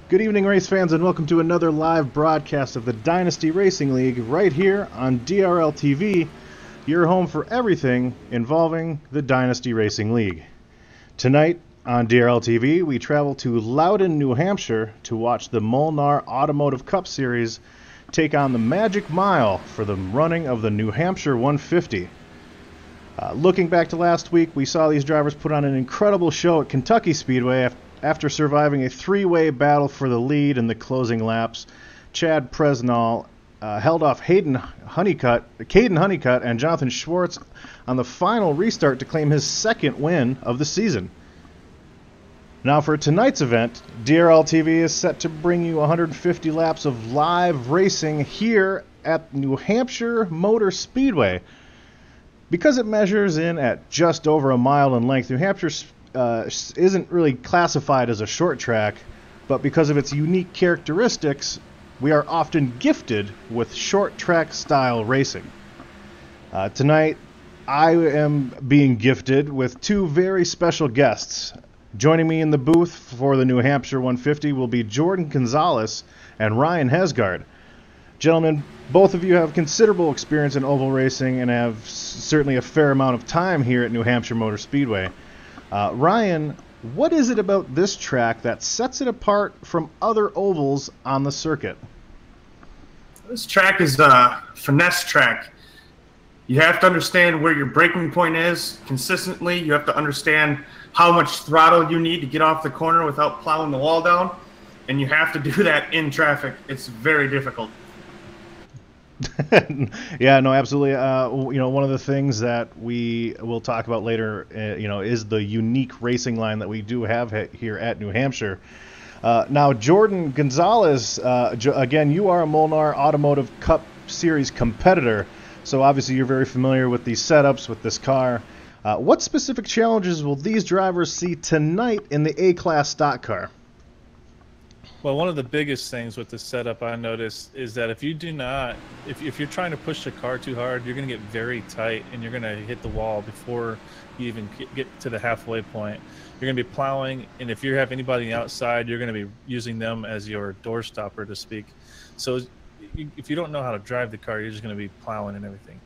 Good evening, race fans, and welcome to another live broadcast of the Dynasty Racing League right here on DRL TV, your home for everything involving the Dynasty Racing League. Tonight on DRL TV, we travel to Loudon, New Hampshire to watch the Molnar Automotive Cup Series take on the Magic Mile for the running of the New Hampshire 150. Looking back to last week, we saw these drivers put on an incredible show at Kentucky Speedway after surviving a three-way battle for the lead in the closing laps. Chad Presnall held off Caden Honeycutt and Jonathan Schwartz on the final restart to claim his second win of the season. Now for tonight's event, DRL TV is set to bring you 150 laps of live racing here at New Hampshire Motor Speedway. Because it measures in at just over a mile in length, New Hampshire isn't really classified as a short track, but because of its unique characteristics, we are often gifted with short track style racing. Tonight, I am being gifted with two very special guests. Joining me in the booth for the New Hampshire 150 will be Jordan Gonzalez and Ryan Hesgard. Gentlemen, both of you have considerable experience in oval racing and have certainly a fair amount of time here at New Hampshire Motor Speedway. Ryan, what is it about this track that sets it apart from other ovals on the circuit? This track is a finesse track. You have to understand where your braking point is consistently. You have to understand how much throttle you need to get off the corner without plowing the wall down. And you have to do that in traffic. It's very difficult. Yeah, no, absolutely. One of the things that we will talk about later, is the unique racing line that we do have here at New Hampshire. Now, Jordan Gonzalez, again, you are a Molnar Automotive Cup Series competitor, so obviously you're very familiar with these setups with this car. What specific challenges will these drivers see tonight in the A-Class stock car? Well, one of the biggest things with the setup I noticed is that if you're trying to push the car too hard, you're going to get very tight and you're going to hit the wall before you even get to the halfway point. You're going to be plowing, and if you have anybody on the outside, you're going to be using them as your door stopper, to speak. So if you don't know how to drive the car, you're just going to be plowing and everything.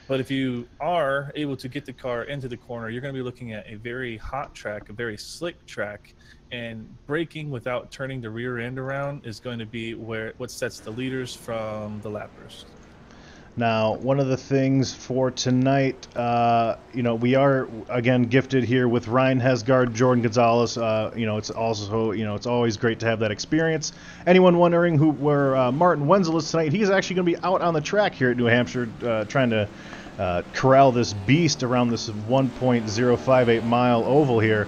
But if you are able to get the car into the corner, you're going to be looking at a very hot track, a very slick track, and braking without turning the rear end around is going to be what sets the leaders from the lappers. Now, one of the things for tonight, we are again gifted here with Ryan Hesgard, Jordan Gonzalez. It's also, it's always great to have that experience. Anyone wondering where Martin Wenzel is tonight? He's actually going to be out on the track here at New Hampshire, trying to corral this beast around this 1.058 mile oval here.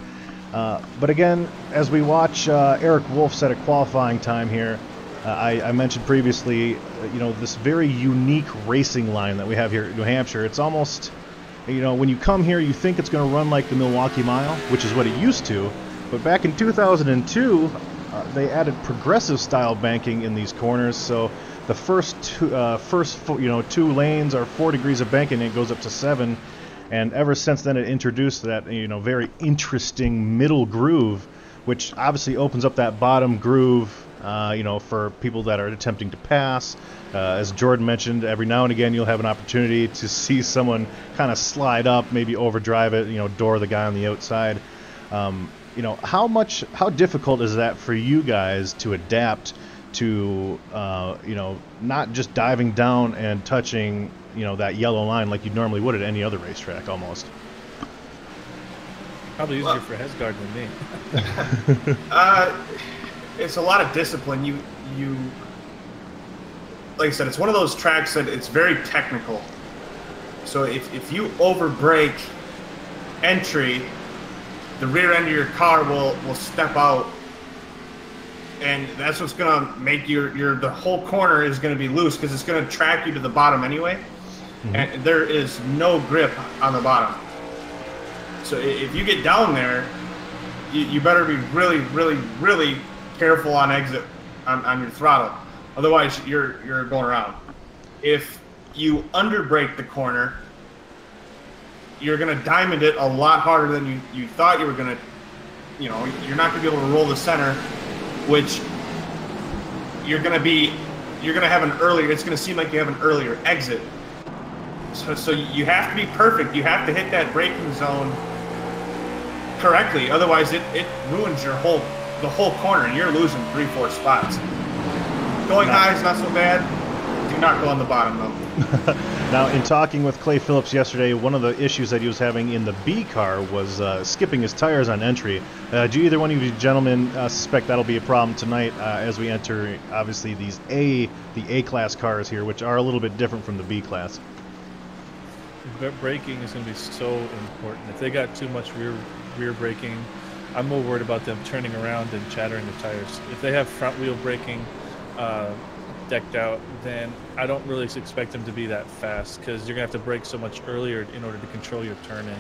But again, as we watch Eric Wolf set a qualifying time here, I mentioned previously, this very unique racing line that we have here at New Hampshire. It's almost, when you come here, you think it's going to run like the Milwaukee Mile, which is what it used to. But back in 2002, they added progressive style banking in these corners. So the first two lanes are 4 degrees of banking, and it goes up to 7. And ever since then, it introduced that very interesting middle groove, which obviously opens up that bottom groove, for people that are attempting to pass. As Jordan mentioned, every now and again you'll have an opportunity to see someone kind of slide up, maybe overdrive it, door the guy on the outside. How difficult is that for you guys to adapt to, not just diving down and touching that yellow line like you normally would at any other racetrack almost? Probably easier for Hesgard than me. It's a lot of discipline. You like I said, it's one of those tracks that it's very technical. So if you over brake entry, the rear end of your car will step out, and that's what's gonna make the whole corner is gonna be loose because it's gonna track you to the bottom anyway. Mm-hmm. And there is no grip on the bottom. So if you get down there, you better be really, really, really careful on exit on your throttle. Otherwise, you're going around. If you underbrake the corner, you're going to diamond it a lot harder than you thought you were going to. You're not going to be able to roll the center, which you're gonna have an earlier. It's gonna seem like you have an earlier exit. So you have to be perfect. You have to hit that braking zone correctly. Otherwise, it ruins the whole corner, and you're losing 3-4 spots. Going high is not so bad. Do not go on the bottom though. Now, in talking with Clay Phillips yesterday, one of the issues that he was having in the B car was skipping his tires on entry. Do either one of you gentlemen suspect that'll be a problem tonight as we enter, obviously, the A-class cars here, which are a little bit different from the B-class? Braking is going to be so important. If they got too much rear braking, I'm more worried about them turning around and chattering the tires. If they have front wheel braking decked out, then I don't really expect them to be that fast, because you're going to have to brake so much earlier in order to control your turning.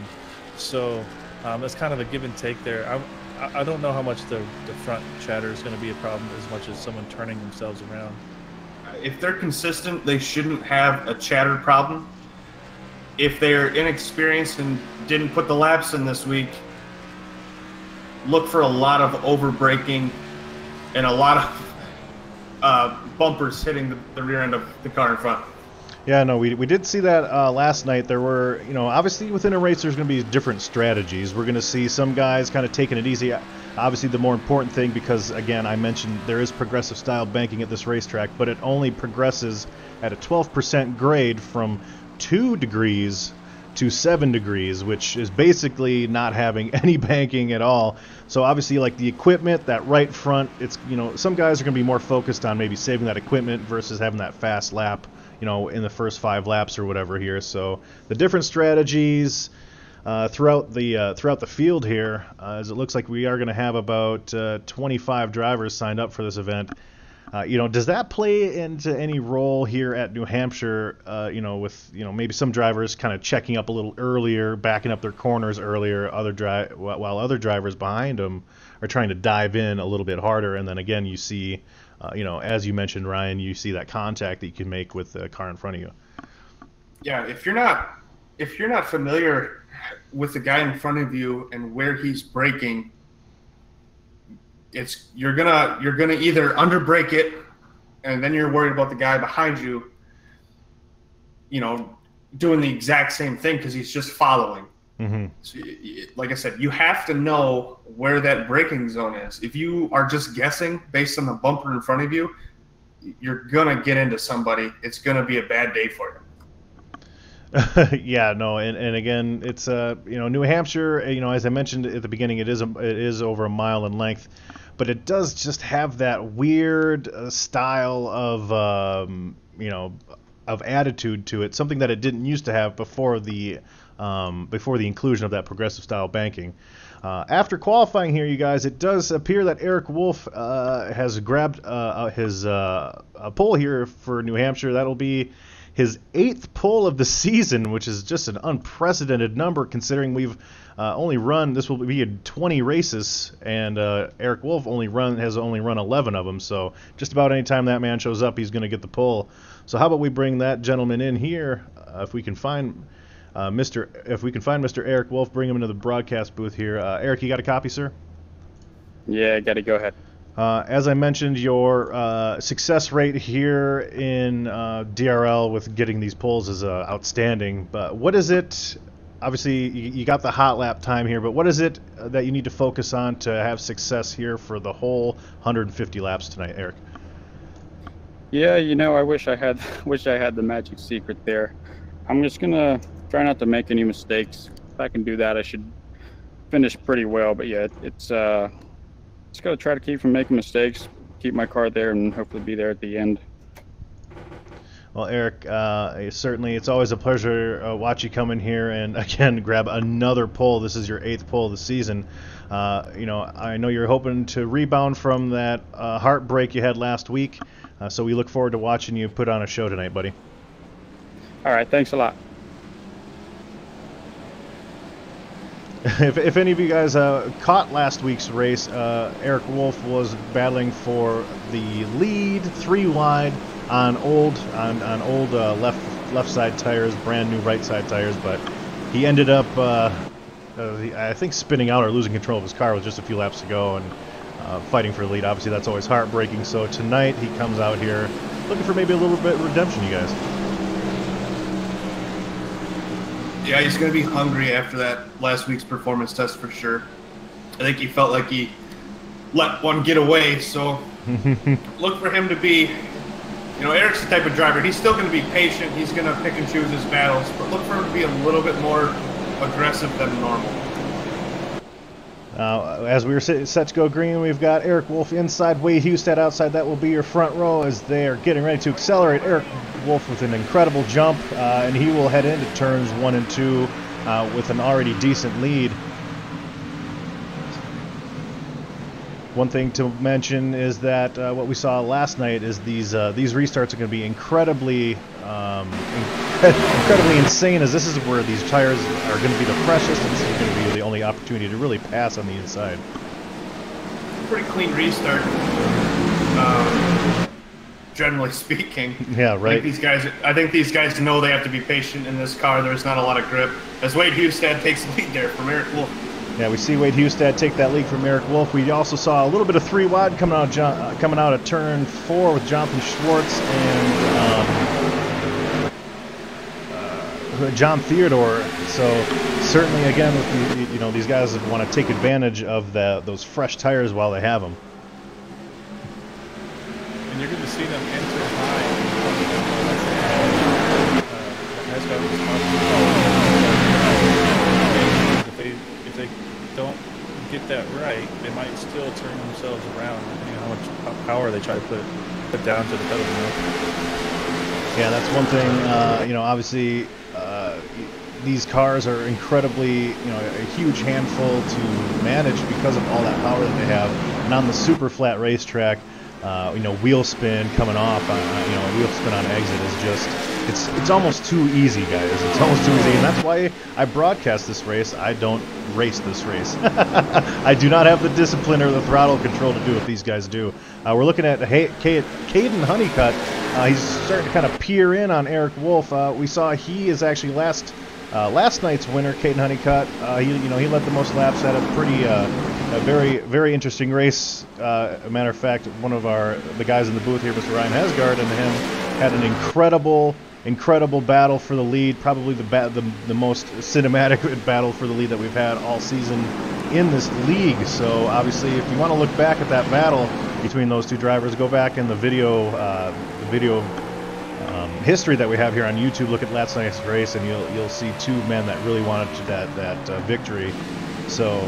So that's kind of a give and take there. I don't know how much the front chatter is going to be a problem as much as someone turning themselves around. If they're consistent, they shouldn't have a chatter problem. If they're inexperienced and didn't put the laps in this week, look for a lot of over braking and a lot of bumpers hitting the rear end of the car in front. Yeah, no, we did see that last night. There were, obviously within a race there's going to be different strategies. We're going to see some guys kind of taking it easy. Obviously the more important thing, because again I mentioned there is progressive style banking at this racetrack, but it only progresses at a 12% grade from 2 degrees to 7 degrees, which is basically not having any banking at all. So obviously, like the equipment, that right front, it's, some guys are going to be more focused on maybe saving that equipment versus having that fast lap, in the first 5 laps or whatever here. So the different strategies throughout the field here, as it looks like we are going to have about 25 drivers signed up for this event. Does that play into any role here at New Hampshire, with, maybe some drivers kind of checking up a little earlier, backing up their corners earlier, while other drivers behind them are trying to dive in a little bit harder, and then again you see, as you mentioned, Ryan, you see that contact that you can make with the car in front of you. Yeah, if you're not familiar with the guy in front of you and where he's braking, you're gonna either under brake it, and then you're worried about the guy behind you, doing the exact same thing because he's just following. Mm-hmm. So, like I said, you have to know where that braking zone is. If you are just guessing based on the bumper in front of you, you're gonna get into somebody. It's gonna be a bad day for you. Yeah, no, and again, it's New Hampshire. As I mentioned at the beginning, it is over a mile in length, but it does just have that weird style of attitude to it, something that it didn't used to have before the inclusion of that progressive style banking. After qualifying here, you guys, it does appear that Eric Wolf has grabbed his pole here for New Hampshire. That'll be his 8th pole of the season, which is just an unprecedented number considering we've only run, this will be in 20 races, and Eric Wolf has only run 11 of them. So just about any time that man shows up, he's going to get the pole. So how about we bring that gentleman in here, if we can find Mr. Eric Wolf, bring him into the broadcast booth here. Eric, you got a copy, sir? Yeah, I got to go ahead. As I mentioned, your success rate here in DRL with getting these poles is outstanding. But what is it? Obviously, you got the hot lap time here, but what is it that you need to focus on to have success here for the whole 150 laps tonight, Eric? Yeah, I wish I had the magic secret there. I'm just gonna try not to make any mistakes. If I can do that, I should finish pretty well. But yeah, it's just got to try to keep from making mistakes, keep my car there, and hopefully be there at the end. Well, Eric, certainly it's always a pleasure watch you come in here and again grab another pole. This is your 8th pole of the season. I know you're hoping to rebound from that heartbreak you had last week, so we look forward to watching you put on a show tonight, buddy. All right, thanks a lot. If any of you guys caught last week's race, Eric Wolf was battling for the lead 3 wide on old left side tires, brand new right side tires, but he ended up I think spinning out or losing control of his car with just a few laps to go, and fighting for the lead. Obviously, that's always heartbreaking. So tonight he comes out here looking for maybe a little bit of redemption, you guys. Yeah, he's going to be hungry after that last week's performance test for sure. I think he felt like he let one get away, so look for him to be, you know, Eric's the type of driver, he's still going to be patient, he's going to pick and choose his battles, but look for him to be a little bit more aggressive than normal. As we were set to go green, we've got Eric Wolf inside, Wade Hustad outside. That will be your front row as they are getting ready to accelerate. Eric Wolf with an incredible jump, and he will head into turns 1 and 2 with an already decent lead. One thing to mention is that what we saw last night is these restarts are going to be incredibly insane, as this is where these tires are going to be the freshest, and this is going to be the only opportunity to really pass on the inside. Pretty clean restart, generally speaking. Yeah, right. I think these guys know they have to be patient in this car. There's not a lot of grip. As Wade Hustad takes the lead there from Eric Wolf. Yeah, we see Wade Hustad take that lead from Eric Wolf. We also saw a little bit of 3 wide coming out of turn 4 with Jonathan Schwartz and John Theodore. So certainly, again, with you know, these guys want to take advantage of those fresh tires while they have them. And you're going to see them enter high. That's what I was talking about. If they don't get that right, they might still turn themselves around, depending on how much power they try to put down to the pedal. Yeah, that's one thing. You know, obviously, these cars are incredibly, you know, a huge handful to manage because of all that power that they have. And on the super flat racetrack, you know, wheel spin coming off, you know, wheel spin on exit is just, it's almost too easy, guys. It's almost too easy, and that's why I broadcast this race. I don't race this race. I do not have the discipline or the throttle control to do what these guys do. We're looking at Caden Honeycutt. He's starting to kind of peer in on Eric Wolf. We saw he is actually last night's winner, Caden Honeycutt. He led the most laps at a very interesting race. A matter of fact, one of the guys in the booth here, Mr. Ryan Hesgard, and him had an incredible battle for the lead, probably the most cinematic battle for the lead that we've had all season in this league. So obviously, if you want to look back at that battle between those two drivers, go back in the video history that we have here on YouTube. Look at last night's race, and you'll see 2 men that really wanted that victory. So,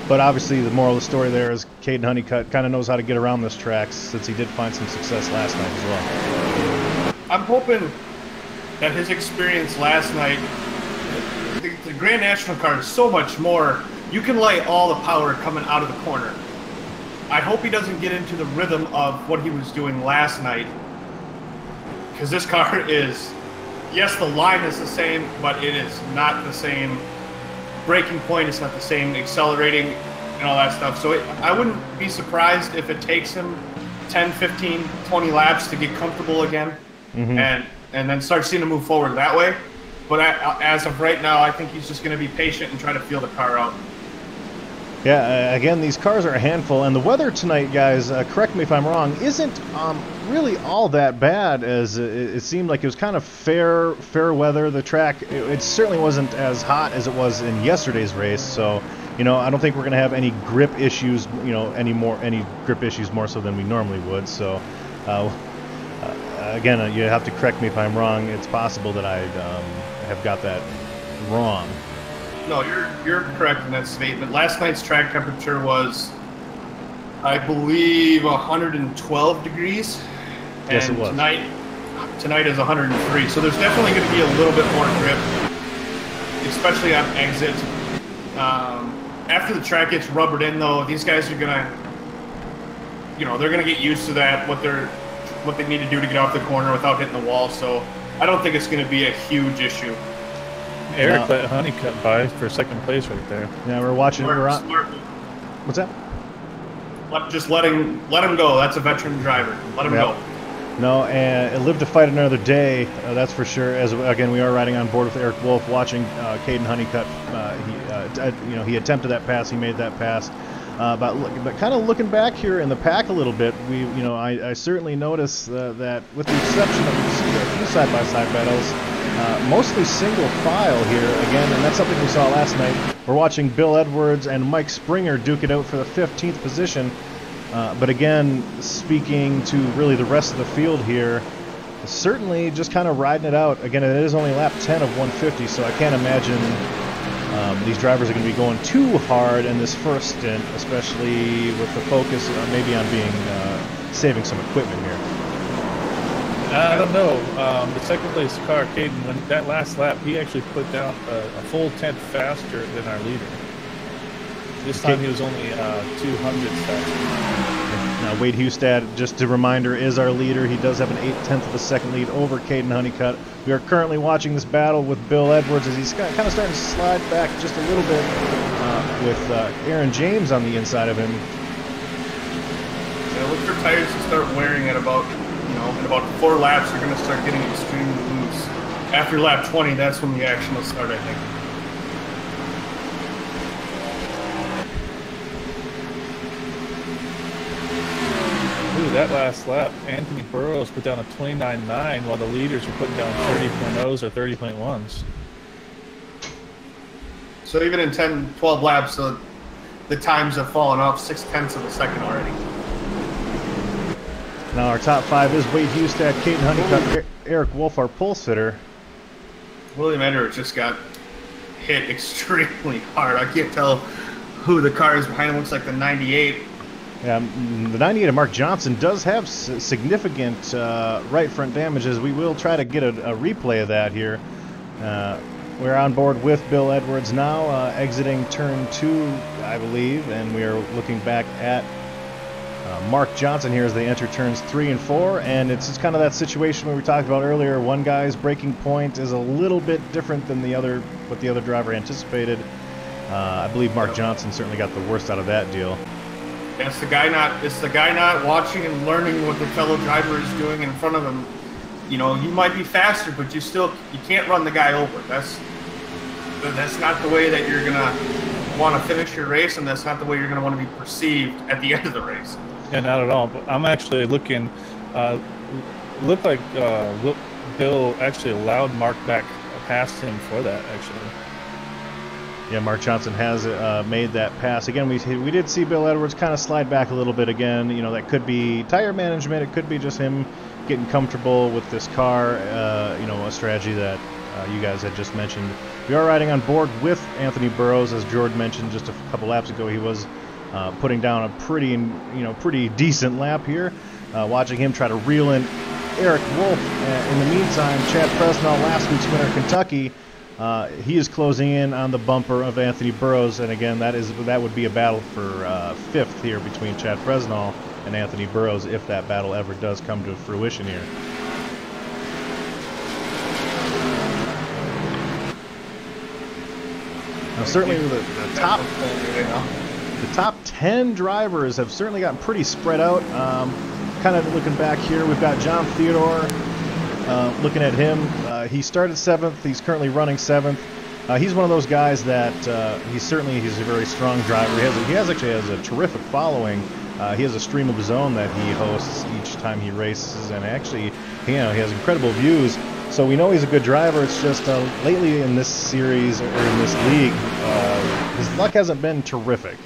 but obviously, the moral of the story there is Caden Honeycutt kind of knows how to get around this track, since he did find some success last night as well. I'm hoping that his experience last night, the Grand National car is so much more. You can lay all the power coming out of the corner. I hope he doesn't get into the rhythm of what he was doing last night, because this car is, yes, the line is the same, but it is not the same braking point. It's not the same accelerating and all that stuff. So I wouldn't be surprised if it takes him 10, 15, 20 laps to get comfortable again. Mm-hmm. and then start seeing him move forward that way. But as of right now, I think he's just going to be patient and try to feel the car out. Yeah, again, these cars are a handful, and the weather tonight, guys, correct me if I'm wrong, isn't really all that bad, as it seemed like it was kind of fair weather. The track, it certainly wasn't as hot as it was in yesterday's race, so, you know, I don't think we're going to have any grip issues, you know, any grip issues more so than we normally would, so... again, you have to correct me if I'm wrong. It's possible that I have got that wrong. No, you're correct in that statement. Last night's track temperature was, I believe, 112 degrees. Yes, it was. Tonight is 103. So there's definitely going to be a little bit more grip, especially on exit. After the track gets rubbered in, though, these guys are gonna, you know, they're gonna get used to that. What they need to do to get off the corner without hitting the wall. So I don't think it's going to be a huge issue. Eric let Honeycutt by for second place right there. Yeah, we're watching. Smart. What's that? Just let him go. That's a veteran driver. Let him go. No, and live to fight another day. That's for sure. As again, we are riding on board with Eric Wolf, watching Caden Honeycutt. He attempted that pass. He made that pass. But kind of looking back here in the pack a little bit, I certainly noticed that with the exception of a few side-by-side battles, mostly single file here again, and that's something we saw last night. We're watching Bill Edwards and Mike Springer duke it out for the 15th position. But again, speaking to really the rest of the field here, certainly just kind of riding it out. Again, it is only lap 10 of 150, so I can't imagine these drivers are going to be going too hard in this first stint, especially with the focus maybe on being saving some equipment here. I don't know. The second place car, Caden, when that last lap, he actually put down a full tenth faster than our leader. This time he was only 200 faster. Now Wade Hustad, just a reminder, is our leader. He does have an 1/8 of a second lead over Caden Honeycutt. We are currently watching this battle with Bill Edwards as he's kind of starting to slide back just a little bit with Aaron James on the inside of him. Yeah, look for tires to start wearing at about, in about 4 laps. You're going to start getting extremely loose. After lap 20, that's when the action will start, I think. Ooh, that last lap, Anthony Burrows put down a 29.9 while the leaders were putting down 30.0s or 30.1s. So even in 10, 12 laps, the times have fallen off 0.6 of a second already. Now our top 5 is Wade Hustad, Caden Honeycutt, Eric Wolf, our pole sitter. William Edwards just got hit extremely hard. I can't tell who the car is behind him. Looks like the 98. Yeah, the 98 of Mark Johnson does have significant right front damages. We will try to get a replay of that here. We're on board with Bill Edwards now, exiting turn 2, I believe, and we are looking back at Mark Johnson here as they enter turns 3 and 4, and it's just kind of that situation we talked about earlier. One guy's braking point is a little bit different than what the other driver anticipated. I believe Mark Johnson certainly got the worst out of that deal. It's the guy not watching and learning what the fellow driver is doing in front of him. You might be faster, but you can't run the guy over. That's not the way that you're gonna want to finish your race, and that's not the way you're gonna want to be perceived at the end of the race. Yeah, not at all. But I'm actually looking. Looked like Bill actually allowed Mark back past him for that. Actually. Yeah, Mark Johnson has made that pass. Again, we did see Bill Edwards kind of slide back a little bit again. That could be tire management. It could be just him getting comfortable with this car, a strategy that you guys had just mentioned. We are riding on board with Anthony Burrows, as Jordan mentioned just a couple laps ago. He was putting down a pretty decent lap here. Watching him try to reel in Eric Wolf. In the meantime, Chad Presnell, last week's winner, Kentucky, he is closing in on the bumper of Anthony Burrows, and again, that would be a battle for 5th here between Chad Presnell and Anthony Burrows if that battle ever does come to fruition here. Now, certainly the top 10 drivers have certainly gotten pretty spread out. Kind of looking back here, we've got John Theodore. Looking at him, he started 7th. He's currently running 7th. He's one of those guys that he's a very strong driver. He actually has a terrific following. He has a stream of his own that he hosts each time he races, and actually, he has incredible views. So we know he's a good driver. It's just lately in this series or in this league, his luck hasn't been terrific.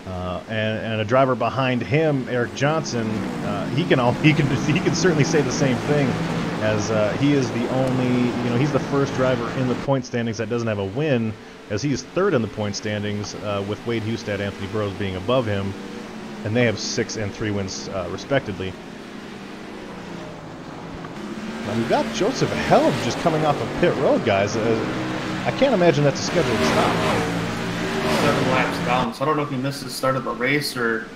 And a driver behind him, Eric Johnson, he can certainly say the same thing, as he is the only, he's the first driver in the point standings that doesn't have a win, as he's 3rd in the point standings, with Wade Hustad, Anthony Burrows being above him, and they have 6 and 3 wins respectively. Now we've got Joseph Held just coming off of pit road, guys. I can't imagine that's a scheduled stop. 7 laps down, so I don't know if he missed the start of the race or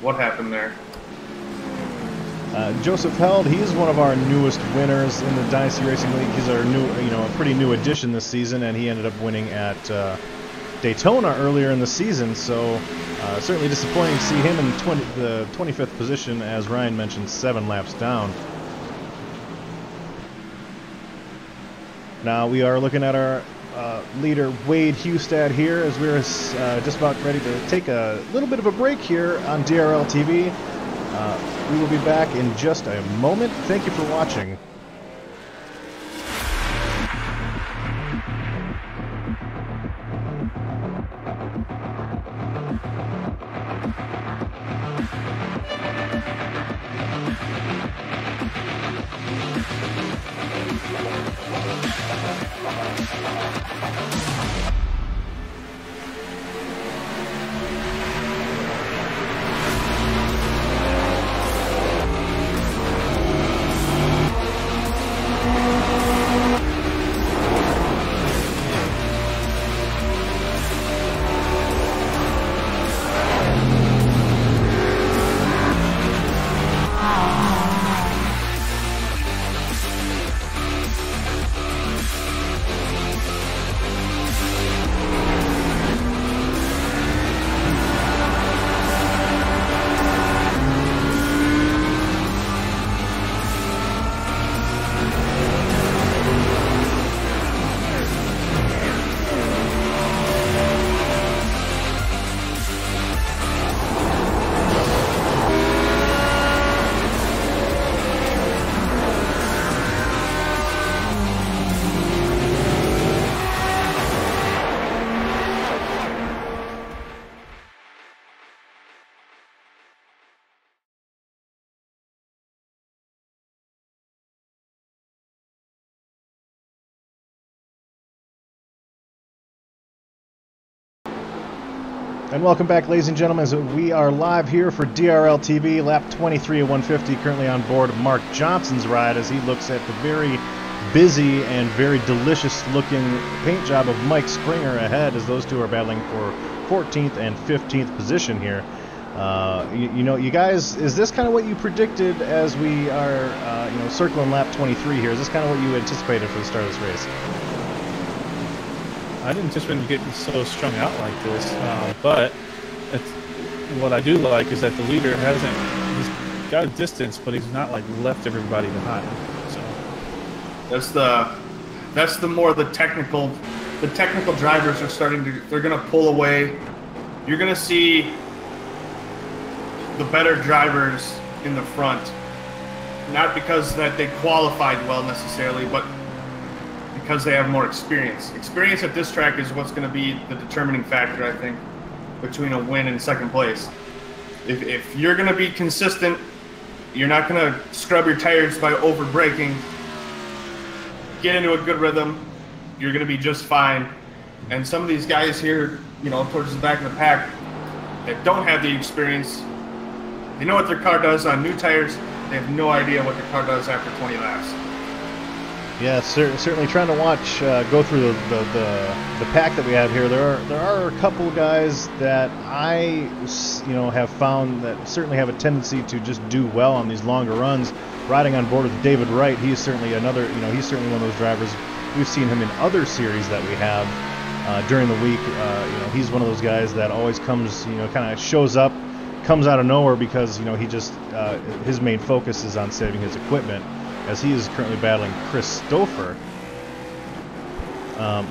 what happened there. Joseph Held, he's one of our newest winners in the Dynasty Racing League. He's our new, a pretty new addition this season, and he ended up winning at Daytona earlier in the season. So certainly disappointing to see him in the 25th position, as Ryan mentioned, 7 laps down. Now we are looking at our leader Wade Hustad here as we're just about ready to take a little bit of a break here on DRL TV. We will be back in just a moment. Thank you for watching. And welcome back, ladies and gentlemen, as we are live here for DRL TV, lap 23 of 150, currently on board Mark Johnson's ride as he looks at the very busy and very delicious-looking paint job of Mike Springer ahead as those two are battling for 14th and 15th position here. You know, you guys, is this kind of what you predicted as we are, you know, circling lap 23 here? Is this kind of what you anticipated for the start of this race? I didn't anticipate getting so strung out like this, but what I do like is that the leader he's got a distance, but he's not like left everybody behind. So that's the more the technical drivers are starting to, they're going to pull away. You're going to see the better drivers in the front, not because that they qualified well necessarily, but because they have more experience. Experience at this track is what's going to be the determining factor, I think, between a win and second place. If you're going to be consistent, you're not going to scrub your tires by over braking, get into a good rhythm, you're going to be just fine. And some of these guys here, you know, towards the back of the pack that don't have the experience, they know what their car does on new tires, they have no idea what their car does after 20 laps. Yeah, certainly trying to watch, go through the pack that we have here. There are a couple guys that I, you know, have found that certainly have a tendency to just do well on these longer runs. Riding on board with David Wright, he's certainly another, you know, he's certainly one of those drivers. We've seen him in other series that we have during the week. You know, he's one of those guys that always comes, you know, kind of shows up, comes out of nowhere because, you know, he just his main focus is on saving his equipment, as he is currently battling Chris Stouffer.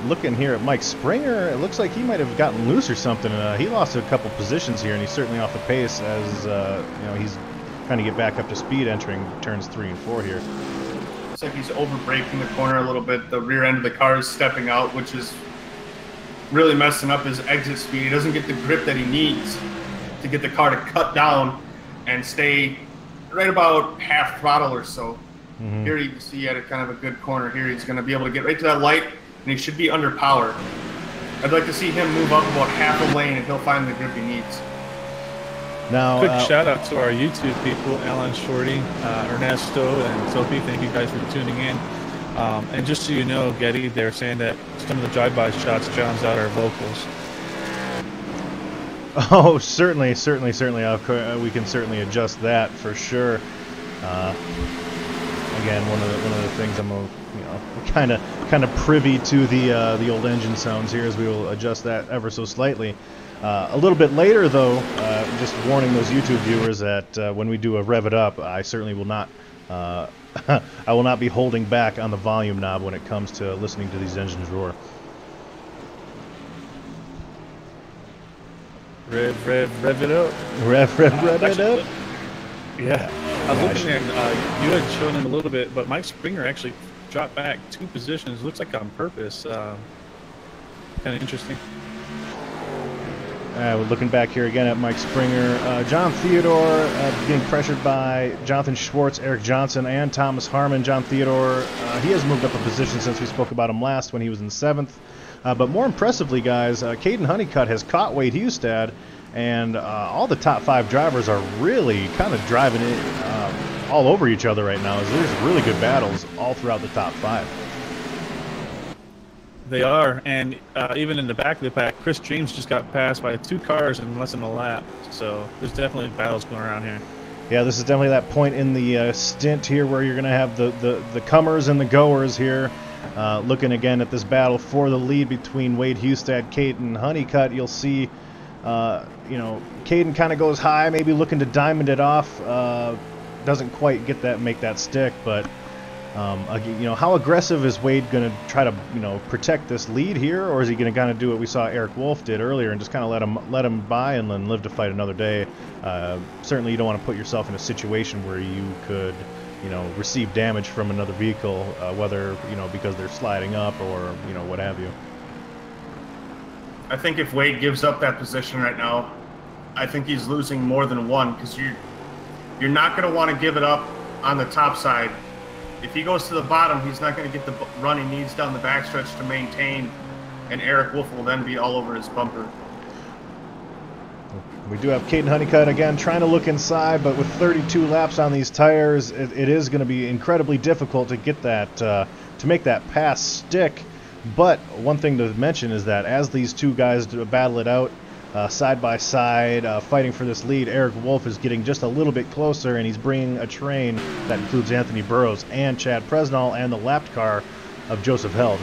Looking here at Mike Springer, it looks like he might have gotten loose or something. He lost a couple positions here, and he's certainly off the pace as you know, he's trying to get back up to speed entering turns 3 and 4 here. Looks like he's over braking the corner a little bit. The rear end of the car is stepping out, which is really messing up his exit speed. He doesn't get the grip that he needs to get the car to cut down and stay right about half throttle or so. Mm-hmm. Here you can see he had a kind of a good corner here. He's going to be able to get right to that light, and he should be under power. I'd like to see him move up about half a lane, and he'll find the grip he needs. Now, quick shout out to our YouTube people, Alan Shorty, Ernesto, and Sophie. Thank you guys for tuning in. And just so you know, Getty, they're saying that some of the drive-by shots drowns out our vocals. Oh, certainly. We can certainly adjust that for sure. Again, one of the things I'm, you know, kind of privy to the old engine sounds here, as we will adjust that ever so slightly. A little bit later, though, just warning those YouTube viewers that when we do a rev it up, I certainly will not. I will not be holding back on the volume knob when it comes to listening to these engines roar. Rev it up. Rev it up. Yeah. I was looking there, and you had shown him a little bit, but Mike Springer actually dropped back 2 positions. Looks like on purpose. Kind of interesting. We're looking back here again at Mike Springer. John Theodore being pressured by Jonathan Schwartz, Eric Johnson, and Thomas Harmon. John Theodore, he has moved up a position since we spoke about him last when he was in 7th. But more impressively, guys, Caden Honeycutt has caught Wade Hustad, and all the top 5 drivers are really kind of driving it all over each other right now. There's really good battles all throughout the top 5. They are, and even in the back of the pack, Chris James just got passed by 2 cars in less than a lap. So there's definitely battles going around here. Yeah, this is definitely that point in the stint here where you're going to have the comers and the goers here. Looking again at this battle for the lead between Wade Hustad, Caden Honeycutt. You'll see, you know, Caden kind of goes high, maybe looking to diamond it off. Doesn't quite get that, make that stick, but you know, how aggressive is Wade going to try to, you know, protect this lead here, or is he going to kind of do what we saw Eric Wolf did earlier and just kind of let him by and then live to fight another day? Certainly, you don't want to put yourself in a situation where you could, you know, receive damage from another vehicle, whether, you know, because they're sliding up or, you know, what have you. I think if Wade gives up that position right now, I think he's losing more than one, because you're not going to want to give it up on the top side. If he goes to the bottom, he's not going to get the run he needs down the backstretch to maintain, and Eric Wolf will then be all over his bumper. We do have Caden Honeycutt again trying to look inside, but with 32 laps on these tires, it is going to be incredibly difficult to get that, to make that pass stick. But one thing to mention is that as these two guys battle it out side by side, fighting for this lead, Eric Wolf is getting just a little bit closer, and he's bringing a train that includes Anthony Burrows and Chad Presnall and the lapped car of Joseph Held.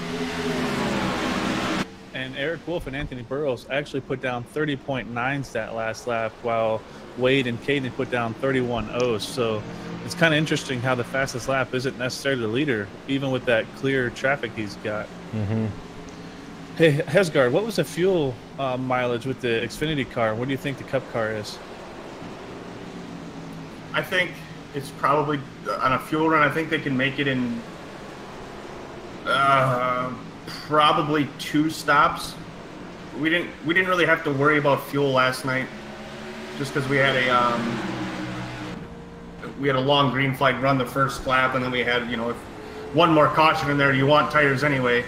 And Eric Wolf and Anthony Burrows actually put down 30.9s that last lap, while Wade and Caden put down 31.0s. So it's kind of interesting how the fastest lap isn't necessarily the leader, even with that clear traffic he's got. Mm-hmm. Hey, Hesgard, what was the fuel mileage with the Xfinity car? What do you think the Cup car is? I think it's probably on a fuel run. I think they can make it in probably 2 stops. We didn't really have to worry about fuel last night, just because we had a long green flag run the first lap, and then we had, you know, if one more caution in there, you want tires anyway.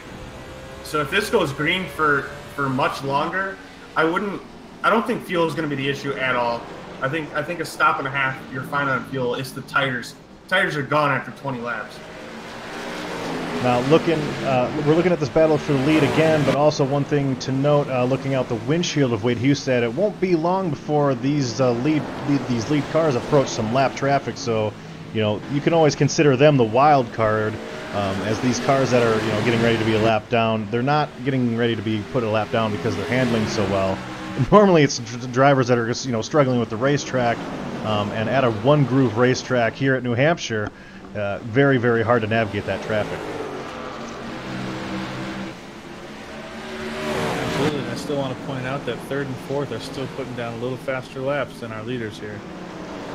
So if this goes green for much longer, I don't think fuel is going to be the issue at all. I think a stop and a half, you're fine on fuel. It's the tires. Tires are gone after 20 laps. Now we're looking at this battle for the lead again, but also one thing to note, looking out the windshield of Wade Hustad, it won't be long before these lead cars approach some lap traffic. So, you know, you can always consider them the wild card, as these cars that are, you know, getting ready to be a lap down, they're not getting ready to be put a lap down because they're handling so well. Normally, it's drivers that are just, you know, struggling with the racetrack, and at a one-groove racetrack here at New Hampshire, very, very hard to navigate that traffic. Absolutely, and I still want to point out that 3rd and 4th are still putting down a little faster laps than our leaders here.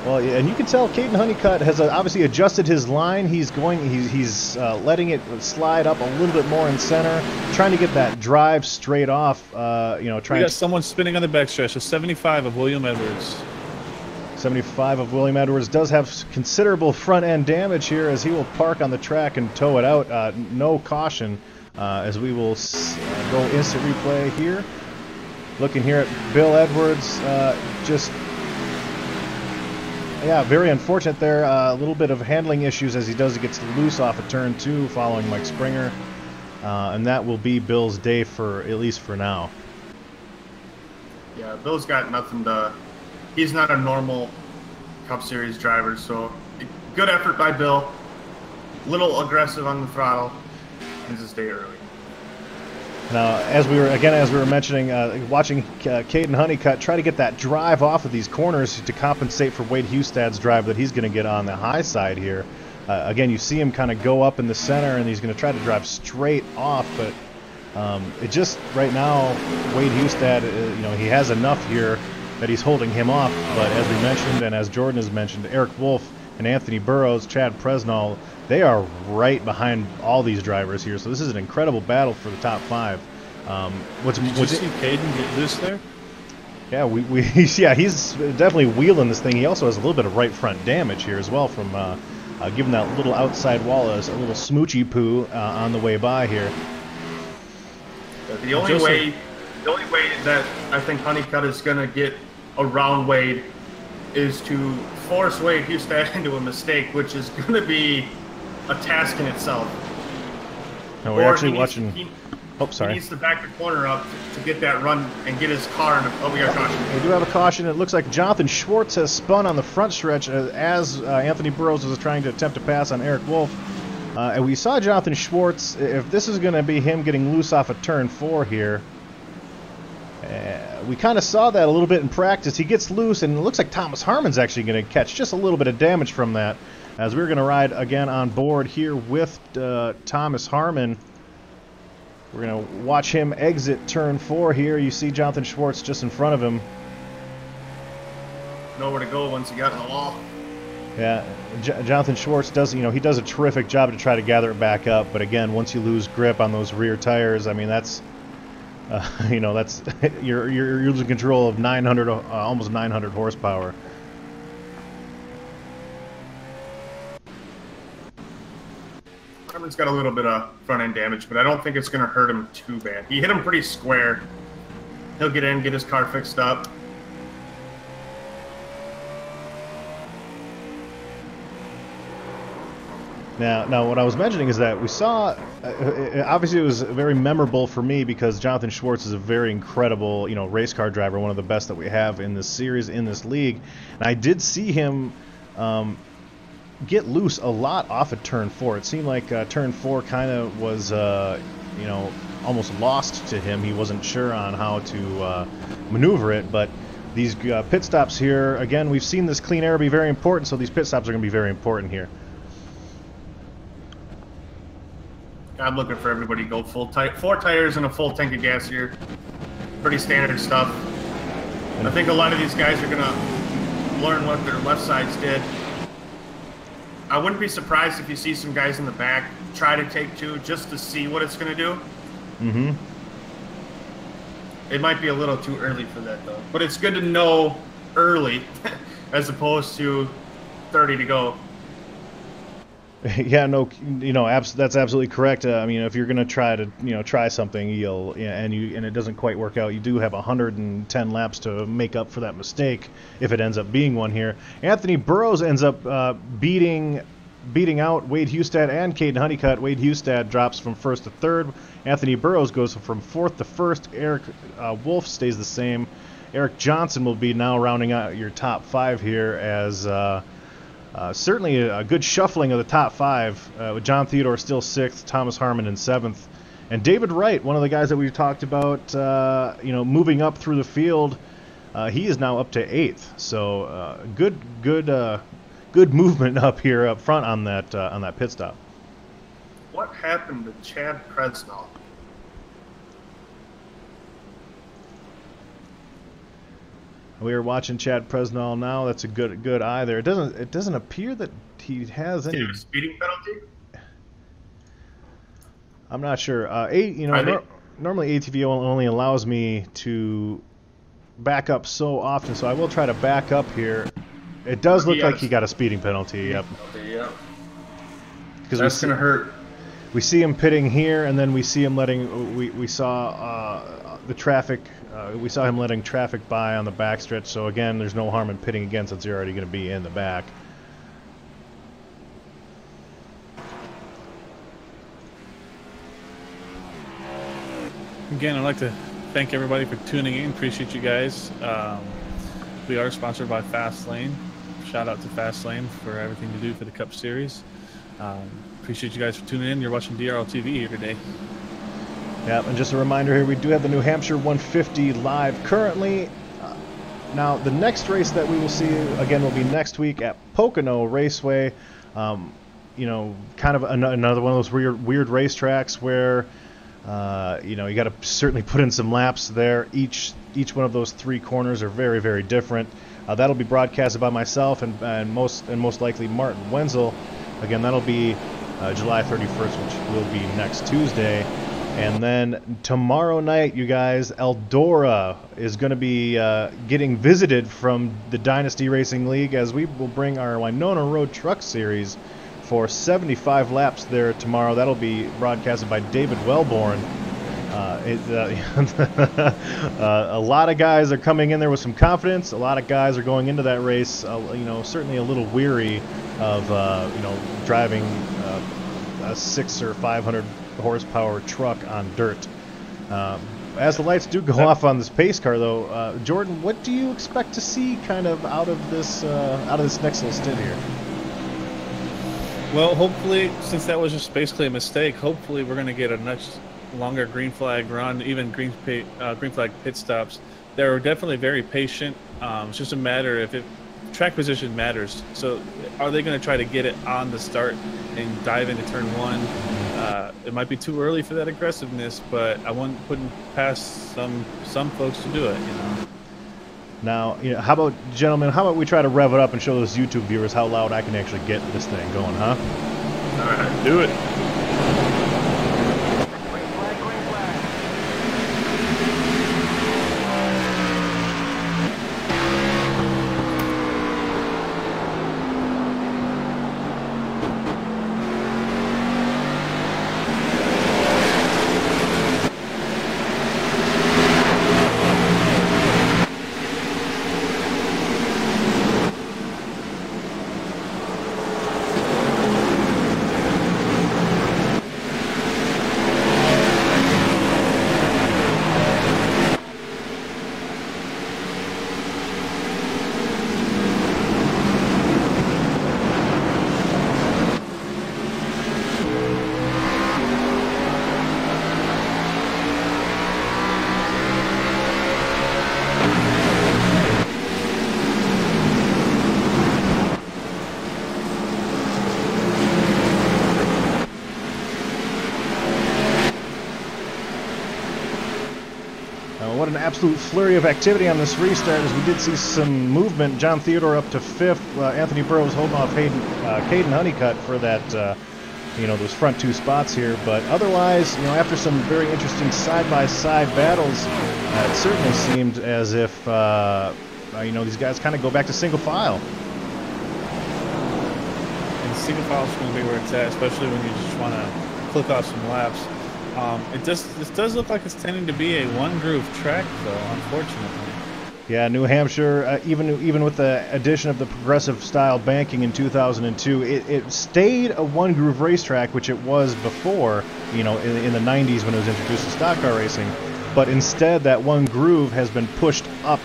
Well, and you can tell Caden Honeycutt has obviously adjusted his line. He's letting it slide up a little bit more in center, trying to get that drive straight off. You know, we got someone spinning on the backstretch. A 75 of William Edwards. 75 of William Edwards does have considerable front end damage here, as he will park on the track and tow it out. No caution, as we will go instant replay here. Looking here at Bill Edwards, yeah, very unfortunate there. A little bit of handling issues as he gets loose off of turn 2 following Mike Springer. And that will be Bill's day, for at least for now. Yeah, Bill's got nothing to... He's not a normal Cup Series driver, so good effort by Bill. Little aggressive on the throttle. Ends his day early. Now, as we were mentioning, watching Caden Honeycutt try to get that drive off of these corners to compensate for Wade Hustad's drive that he's going to get on the high side here. Again, you see him kind of go up in the center, and he's going to try to drive straight off, but it just, right now, Wade Hustad, you know, he has enough here that he's holding him off. But as we mentioned, and as Jordan has mentioned, Eric Wolf and Anthony Burrows, Chad Presnall, they are right behind all these drivers here. So this is an incredible battle for the top 5. Did you see Caden get loose there? Yeah, yeah, he's definitely wheeling this thing. He also has a little bit of right front damage here as well from giving that little outside wall a little smoochy poo on the way by here. The only way that I think Honeycutt is going to get around Wade is to force Wade Hustad into a mistake, which is going to be a task in itself. No, we're actually watching. Sorry. He needs to back the corner up to get that run and get his car in we got a caution. We do have a caution. It looks like Jonathan Schwartz has spun on the front stretch as Anthony Burrows was trying to attempt to pass on Eric Wolf. And we saw Jonathan Schwartz, if this is going to be him getting loose off of turn 4 here, we kind of saw that a little bit in practice. He gets loose, and it looks like Thomas Harmon's actually going to catch just a little bit of damage from that, as we're going to ride again on board here with Thomas Harmon. We're going to watch him exit turn 4 here. You see Jonathan Schwartz just in front of him. Nowhere to go once he got in the wall. Yeah, Jonathan Schwartz does, he does a terrific job to try to gather it back up. But again, once you lose grip on those rear tires, I mean, that's, that's you're losing control of 900, almost 900 horsepower. Harmon's got a little bit of front-end damage, but I don't think it's going to hurt him too bad. He hit him pretty square. He'll get in, get his car fixed up. Now, what I was mentioning is that we saw, obviously it was very memorable for me because Jonathan Schwartz is a very incredible, race car driver, one of the best that we have in this series, in this league. And I did see him get loose a lot off of turn 4. It seemed like turn 4 kind of was, almost lost to him. He wasn't sure on how to maneuver it, but these pit stops here, again, we've seen this clean air be very important, so these pit stops are going to be very important here. I'm looking for everybody to go full 4 tires and a full tank of gas here. Pretty standard stuff. I think a lot of these guys are going to learn what their left sides did. I wouldn't be surprised if you see some guys in the back try to take 2 just to see what it's going to do. Mm-hmm. It might be a little too early for that, though. But it's good to know early as opposed to 30 to go. Yeah, no, that's absolutely correct. I mean, if you're going to try to, try something, and it doesn't quite work out, you do have 110 laps to make up for that mistake if it ends up being one here. Anthony Burrows ends up beating out Wade Hustad and Caden Honeycutt. Wade Hustad drops from 1st to 3rd. Anthony Burrows goes from 4th to 1st. Eric Wolf stays the same. Eric Johnson will be now rounding out your top 5 here as. Certainly a good shuffling of the top 5, with John Theodore still 6th, Thomas Harmon in 7th, and David Wright, one of the guys that we've talked about, moving up through the field. He is now up to 8th. So good movement up here up front on that pit stop. What happened to Chad Presnall? We are watching Chad Presnall now. That's a good eye there. It doesn't appear that he has any speeding penalty. I'm not sure. Normally ATV only allows me to back up so often, so I will try to back up here. It does look like he got a speeding penalty. Yep. Yeah. Because that's gonna hurt. We see him pitting here, and then we see him letting. We saw the traffic. We saw him letting traffic by on the backstretch. So again, there's no harm in pitting again since you're already going to be in the back. Again, I'd like to thank everybody for tuning in. Appreciate you guys. We are sponsored by Fastlane. Shout out to Fastlane for everything to do for the Cup Series. Appreciate you guys for tuning in. You're watching DRL TV here today. Yeah, and just a reminder here, we do have the New Hampshire 150 live currently. Now, the next race that we will see, again, will be next week at Pocono Raceway. Kind of another one of those weird racetracks where You know, you got to certainly put in some laps there. Each one of those 3 corners are very, very different. That'll be broadcasted by myself and most likely Martin Wenzel. Again, that'll be July 31st, which will be next Tuesday. And then tomorrow night, you guys, Eldora is going to be getting visited from the Dynasty Racing League, as we will bring our Winona Road Truck Series for 75 laps there tomorrow. That'll be broadcasted by David Wellborn. A lot of guys are coming in there with some confidence. A lot of guys are going into that race, you know, certainly a little weary of, you know, driving a 600 or 500 horsepower truck on dirt. As the lights do go off on this pace car, though, Jordan, what do you expect to see kind of out of this next little stint here? Well, hopefully, since that was just basically a mistake, hopefully we're going to get a much longer green flag run, even green flag pit stops. They're definitely very patient. It's just a matter if track position matters. So are they going to try to get it on the start and dive into turn 1? It might be too early for that aggressiveness, but I wouldn't put past some folks to do it, you know. Now, you know, how about, gentlemen, how about we try to rev it up and show those YouTube viewers how loud I can actually get this thing going, huh? All right. Do it. What an absolute flurry of activity on this restart, as we did see some movement. John Theodore up to 5th. Anthony Burrows holding off Caden Honeycutt for that, you know, those front 2 spots here. But otherwise, you know, after some very interesting side-by-side battles, it certainly seemed as if, you know, these guys kind of go back to single file. And single file is going to be where it's at, especially when you just want to click off some laps. This does look like it's tending to be a one-groove track, though, unfortunately. Yeah, New Hampshire, even with the addition of the progressive style banking in 2002, it stayed a one-groove racetrack, which it was before, you know, in the 90s when it was introduced to stock car racing. But instead, that one groove has been pushed up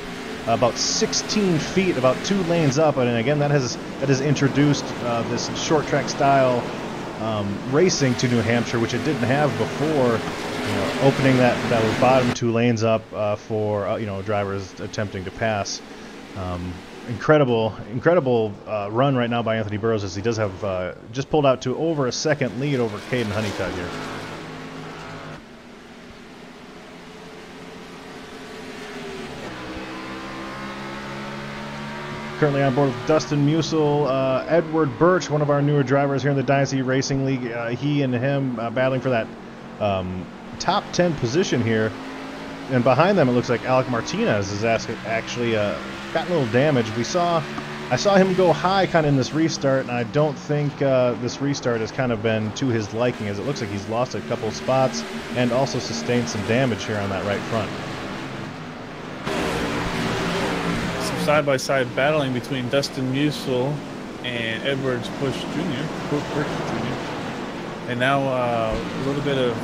about 16 feet, about 2 lanes up, and again, that has introduced this short track style racing to New Hampshire, which it didn't have before. You know, opening those bottom 2 lanes up for you know, drivers attempting to pass. Incredible run right now by Anthony Burrows, as he does have just pulled out to over a second lead over Caden Honeycutt here. Currently on board with Dustin Musil, Edward Birch, one of our newer drivers here in the Dynasty Racing League. He and him battling for that top 10 position here. And behind them, it looks like Alec Martinez is actually gotten a little damage. I saw him go high kind of in this restart, and I don't think this restart has kind of been to his liking, as it looks like he's lost a couple spots and also sustained some damage here on that right front. Side-by-side battling between Dustin Musil and Edwards Bush Jr. And now a little bit of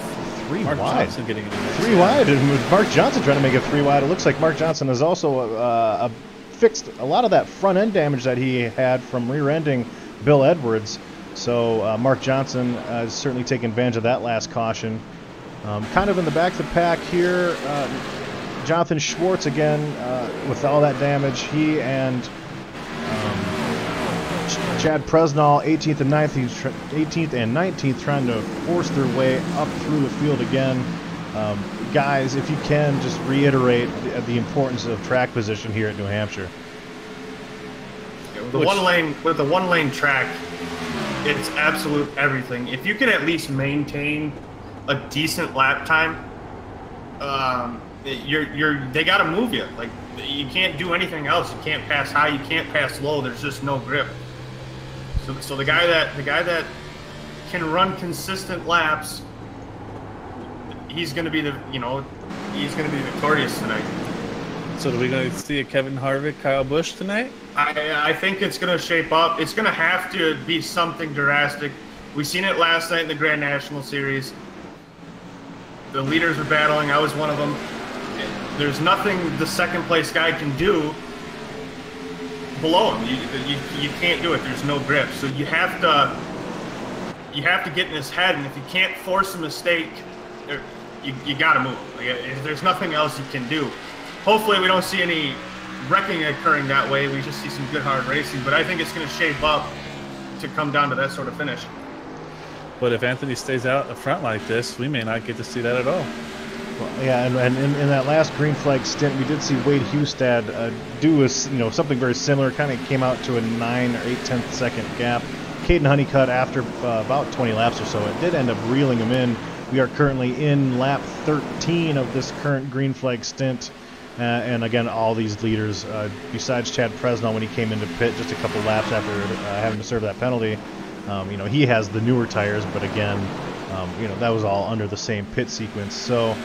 3 Mark wide. Johnson getting in there. 3 wide, and with Mark Johnson trying to make it 3 wide, it looks like Mark Johnson has also fixed a lot of that front end damage that he had from rear-ending Bill Edwards. So Mark Johnson is certainly taking advantage of that last caution. Kind of in the back of the pack here, Jonathan Schwartz again with all that damage. He and Chad Presnall, 18th and 19th, trying to force their way up through the field again. Guys, if you can, just reiterate the importance of track position here at New Hampshire. With the one lane track, it's absolute everything. If you can at least maintain a decent lap time, they got to move you. Like, you can't do anything else. You can't pass high. You can't pass low. There's just no grip. So the guy that can run consistent laps, he's going to be victorious tonight. So are we going to see a Kevin Harvick, Kyle Busch tonight? I think it's going to shape up. It's going to have to be something drastic. We seen it last night in the Grand National Series. The leaders are battling. I was one of them. There's nothing the second place guy can do below him. You can't do it. There's no grip. So you have to get in his head, and if you can't force a mistake, you got to move. Like, there's nothing else you can do. Hopefully we don't see any wrecking occurring that way. We just see some good hard racing, but I think it's going to shape up to come down to that sort of finish. But if Anthony stays out up front like this, we may not get to see that at all. Well, yeah, and in that last green flag stint, we did see Wade Hustad do something very similar. Kind of came out to a 9 or 8/10 second gap. Caden Honeycutt, after about 20 laps or so, it did end up reeling him in. We are currently in lap 13 of this current green flag stint. And again, all these leaders, besides Chad Presnell when he came into pit just a couple laps after having to serve that penalty, he has the newer tires, but again, that was all under the same pit sequence. So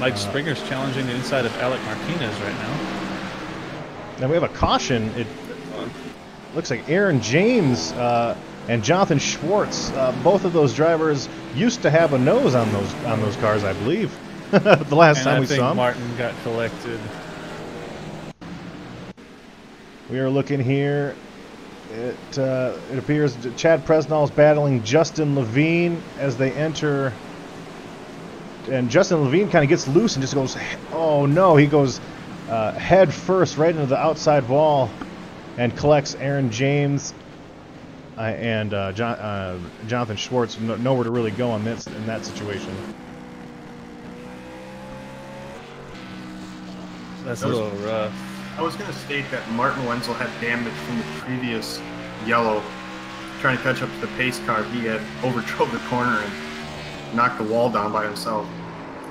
Mike Springer's challenging the inside of Alec Martinez right now. Now we have a caution. It looks like Aaron James and Jonathan Schwartz, both of those drivers used to have a nose on those cars, I believe. The last time we saw him. Martin got collected. We are looking here. It appears Chad Presnell is battling Justin Levine as they enter. And Justin Levine kind of gets loose and just goes, oh no, he goes head first right into the outside wall and collects Aaron James and Jonathan Schwartz. Nowhere to really go in that situation. That's a little rough. I was going to state that Martin Wenzel had damage from the previous yellow, trying to catch up to the pace car. He had overdrove the corner and knocked the wall down by himself.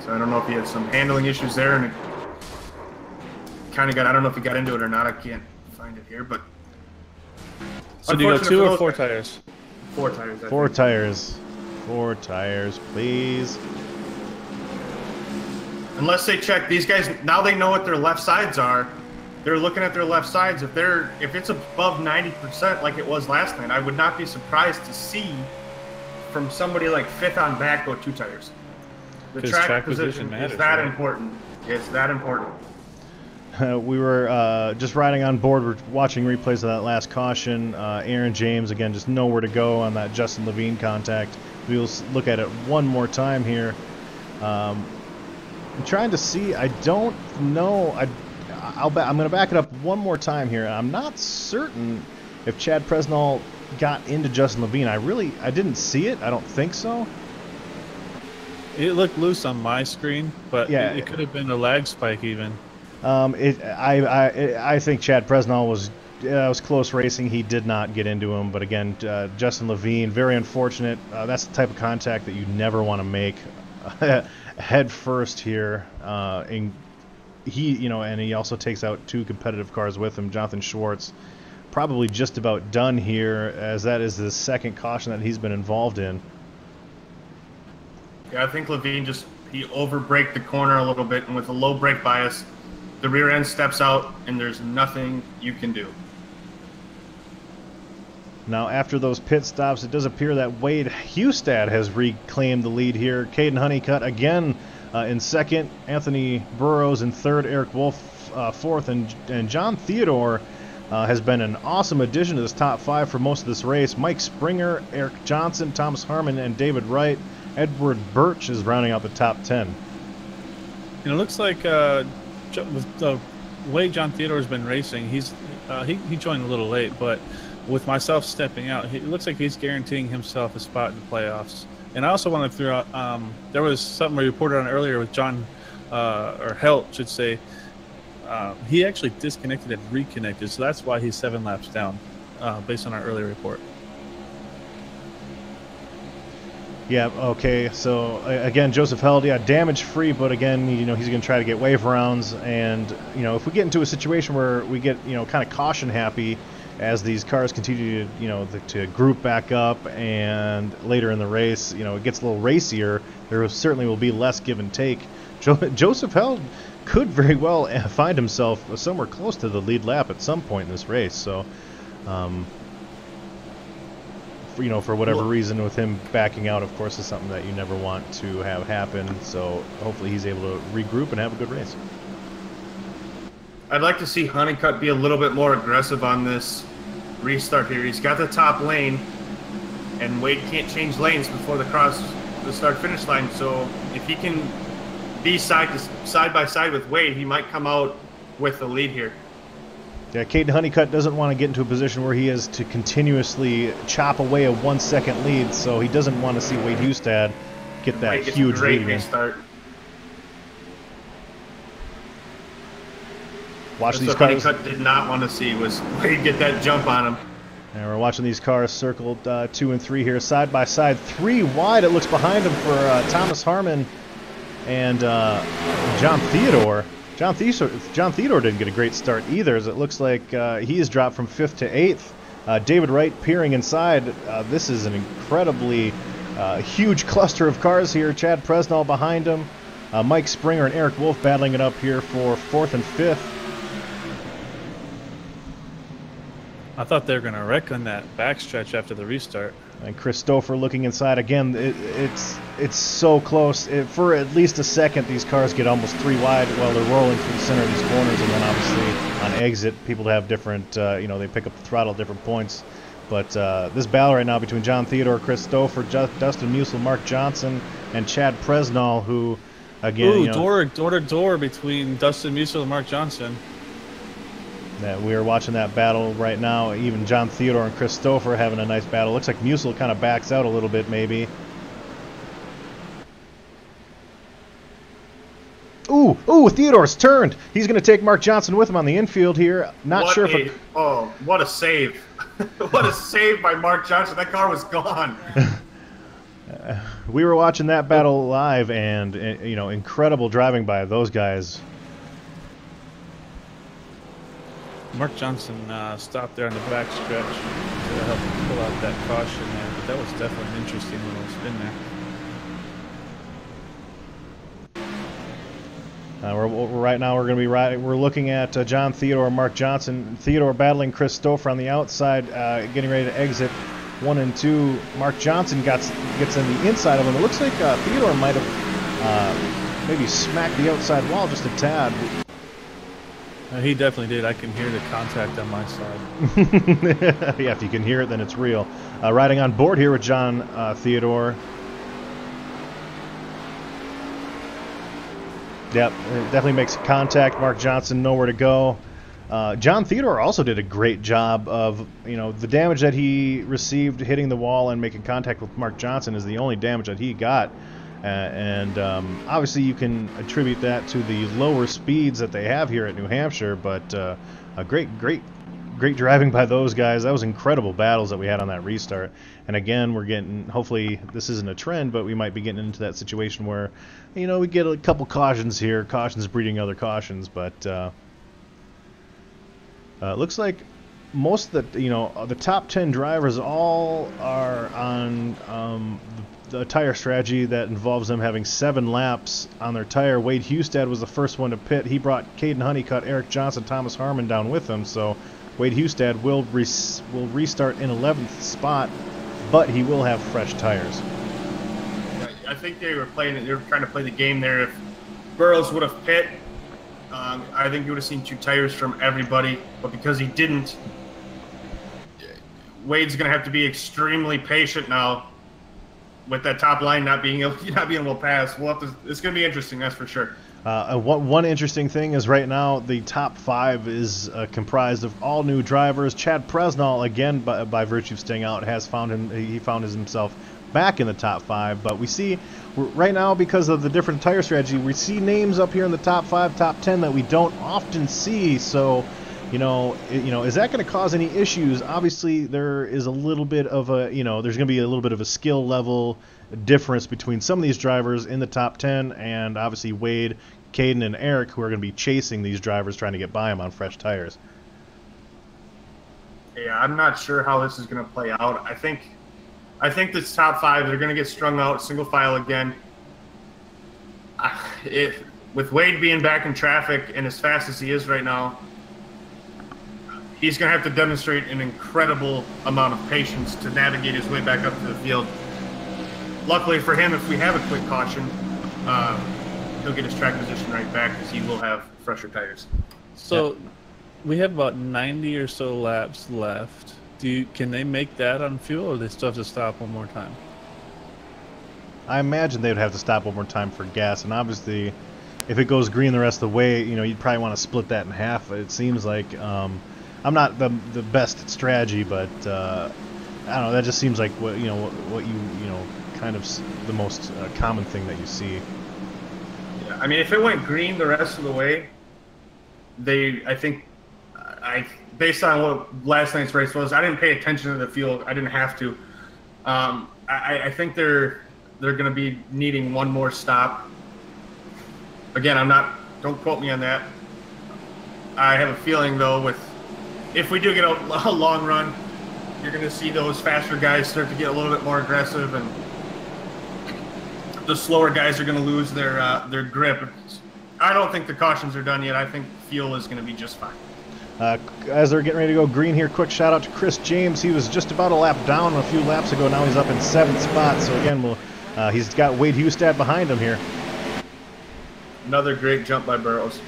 So I don't know if he had some handling issues there, and it kind of I don't know if he got into it or not. I can't find it here, but. So do you go 2 or 4 tires? 4 tires. 4 tires. 4 tires, please. Unless they check these guys, now they know what their left sides are. They're looking at their left sides. If it's above 90% like it was last night, I would not be surprised to see from somebody like 5th on back go 2 tires. The track position matters, is that important. It's that important. We were just riding on board. We're watching replays of that last caution. Aaron James, again, just nowhere to go on that Justin Levine contact. We'll look at it one more time here. I'm trying to see. I don't know. I'm going to back it up one more time here. I'm not certain if Chad Presnell got into Justin Levine. I didn't see it. I don't think so. It looked loose on my screen, but yeah, it could have been a lag spike even. I think Chad Presnell was close racing. He did not get into him, but again, Justin Levine, very unfortunate. That's the type of contact that you never want to make head first here. And he also takes out 2 competitive cars with him. Jonathan Schwartz, probably just about done here, as that is the second caution that he's been involved in. Yeah, I think Levine he overbraked the corner a little bit, and with a low brake bias, the rear end steps out, and there's nothing you can do. Now, after those pit stops, it does appear that Wade Hustad has reclaimed the lead here. Caden Honeycutt again in second, Anthony Burrows in third, Eric Wolf fourth, and John Theodore has been an awesome addition to this top 5 for most of this race. Mike Springer, Eric Johnson, Thomas Harmon, and David Wright. Edward Birch is rounding out the top 10. It looks like with the way John Theodore's been racing, he joined a little late, but with myself stepping out, it looks like he's guaranteeing himself a spot in the playoffs. And I also want to throw out, there was something we reported on earlier with John, or Helt, should say. He actually disconnected and reconnected, so that's why he's 7 laps down, based on our earlier report. Yeah, okay, so again, Joseph Held, yeah, damage-free, but again, he's going to try to get wave rounds, and, if we get into a situation where we get, kind of caution-happy as these cars continue to, to group back up, and later in the race, it gets a little racier, there certainly will be less give and take. Joseph Held could very well find himself somewhere close to the lead lap at some point in this race, so... for whatever reason, with him backing out, of course, is something that you never want to have happen. So hopefully he's able to regroup and have a good race. I'd like to see Honeycutt be a little bit more aggressive on this restart here. He's got the top lane, and Wade can't change lanes before the start-finish line. So if he can be side by side with Wade, he might come out with the lead here. Yeah, Caden Honeycutt doesn't want to get into a position where he has to continuously chop away a 1-second lead, so he doesn't want to see Wade Hustad get that huge lead again. Watch these cars. Honeycutt did not want to see was Wade get that jump on him. And we're watching these cars circled 2 and 3 here, side by side. 3 wide, it looks behind him for Thomas Harmon and John Theodore. John Theodore didn't get a great start either, as it looks like he has dropped from 5th to 8th. David Wright peering inside. This is an incredibly huge cluster of cars here. Chad Presnell behind him. Mike Springer and Eric Wolf battling it up here for 4th and 5th. I thought they were going to wreck on that backstretch after the restart. And Chris Stouffer looking inside again. It's so close. For at least a second, these cars get almost 3 wide while they're rolling through the center of these corners, and then obviously on exit, people have different, they pick up the throttle at different points. But this battle right now between John Theodore, Chris Stouffer, Dustin Musil, Mark Johnson, and Chad Presnall, who again, door to door between Dustin Musil and Mark Johnson. We are watching that battle right now. Even John Theodore and Chris Stouffer having a nice battle. Looks like Musil kind of backs out a little bit, maybe. Ooh, Theodore's turned. He's going to take Mark Johnson with him on the infield here. Not sure if... Oh, what a save. What a save by Mark Johnson. That car was gone. We were watching that battle live, and, incredible driving by those guys. Mark Johnson stopped there on the back stretch to help pull out that caution there, but that was definitely an interesting little spin there. Right now we're going to be we're looking at John Theodore and Mark Johnson. Theodore battling Chris Stouffer on the outside, getting ready to exit 1 and 2. Mark Johnson gets on the inside of him. It looks like Theodore might have maybe smacked the outside wall just a tad. He definitely did. I can hear the contact on my side. Yeah, if you can hear it, then it's real. Riding on board here with John Theodore. Yep, it definitely makes contact. Mark Johnson nowhere to go. John Theodore also did a great job of, the damage that he received hitting the wall and making contact with Mark Johnson is the only damage that he got. And obviously you can attribute that to the lower speeds that they have here at New Hampshire, but a great driving by those guys. That was incredible battles that we had on that restart. And again, we're getting, hopefully this isn't a trend, but we might be getting into that situation where, we get a couple cautions here, cautions breeding other cautions, but it looks like most of the top 10 drivers all are on the tire strategy that involves them having 7 laps on their tire. Wade Hustad was the first one to pit. He brought Caden Honeycutt, Eric Johnson, Thomas Harmon down with him, so Wade Hustad will restart in 11th spot, but he will have fresh tires. I think they were trying to play the game there. If Burrows would have pit, I think you would have seen 2 tires from everybody, but because he didn't, Wade's going to have to be extremely patient now with that top line not being able to pass. It's going to be interesting, that's for sure. One interesting thing is right now the top 5 is comprised of all new drivers. Chad Presnall, again by virtue of staying out, has found himself back in the top 5. But we see right now, because of the different tire strategy, we see names up here in the top 5, top 10 that we don't often see. So, is that going to cause any issues? Obviously, there is a little bit of a, there's going to be a little bit of a skill level difference between some of these drivers in the top 10, and obviously Wade, Caden, and Eric, who are going to be chasing these drivers, trying to get by them on fresh tires. Yeah, I'm not sure how this is going to play out. I think this top 5, they're going to get strung out single file again. With Wade being back in traffic and as fast as he is right now, he's going to have to demonstrate an incredible amount of patience to navigate his way back up to the field. Luckily for him, if we have a quick caution, he'll get his track position right back because he will have fresher tires. So we have about 90 or so laps left. Can they make that on fuel, or they still have to stop one more time? I imagine they would have to stop one more time for gas, and obviously, if it goes green the rest of the way, you'd probably want to split that in half. It seems like I'm not the best at strategy, but I don't know. That just seems like what kind of the most common thing that you see. Yeah, I mean, if it went green the rest of the way, based on what last night's race was, I didn't pay attention to the field. I didn't have to. I think they're going to be needing one more stop. Again, don't quote me on that. I have a feeling, though, if we do get a long run, you're going to see those faster guys start to get a little bit more aggressive, and the slower guys are going to lose their grip. I don't think the cautions are done yet. I think fuel is going to be just fine. As they're getting ready to go green here, quick shout out to Chris James. He was just about a lap down a few laps ago. Now he's up in 7th spot. So again, he's got Wade Hustad behind him here. Another great jump by Burrows.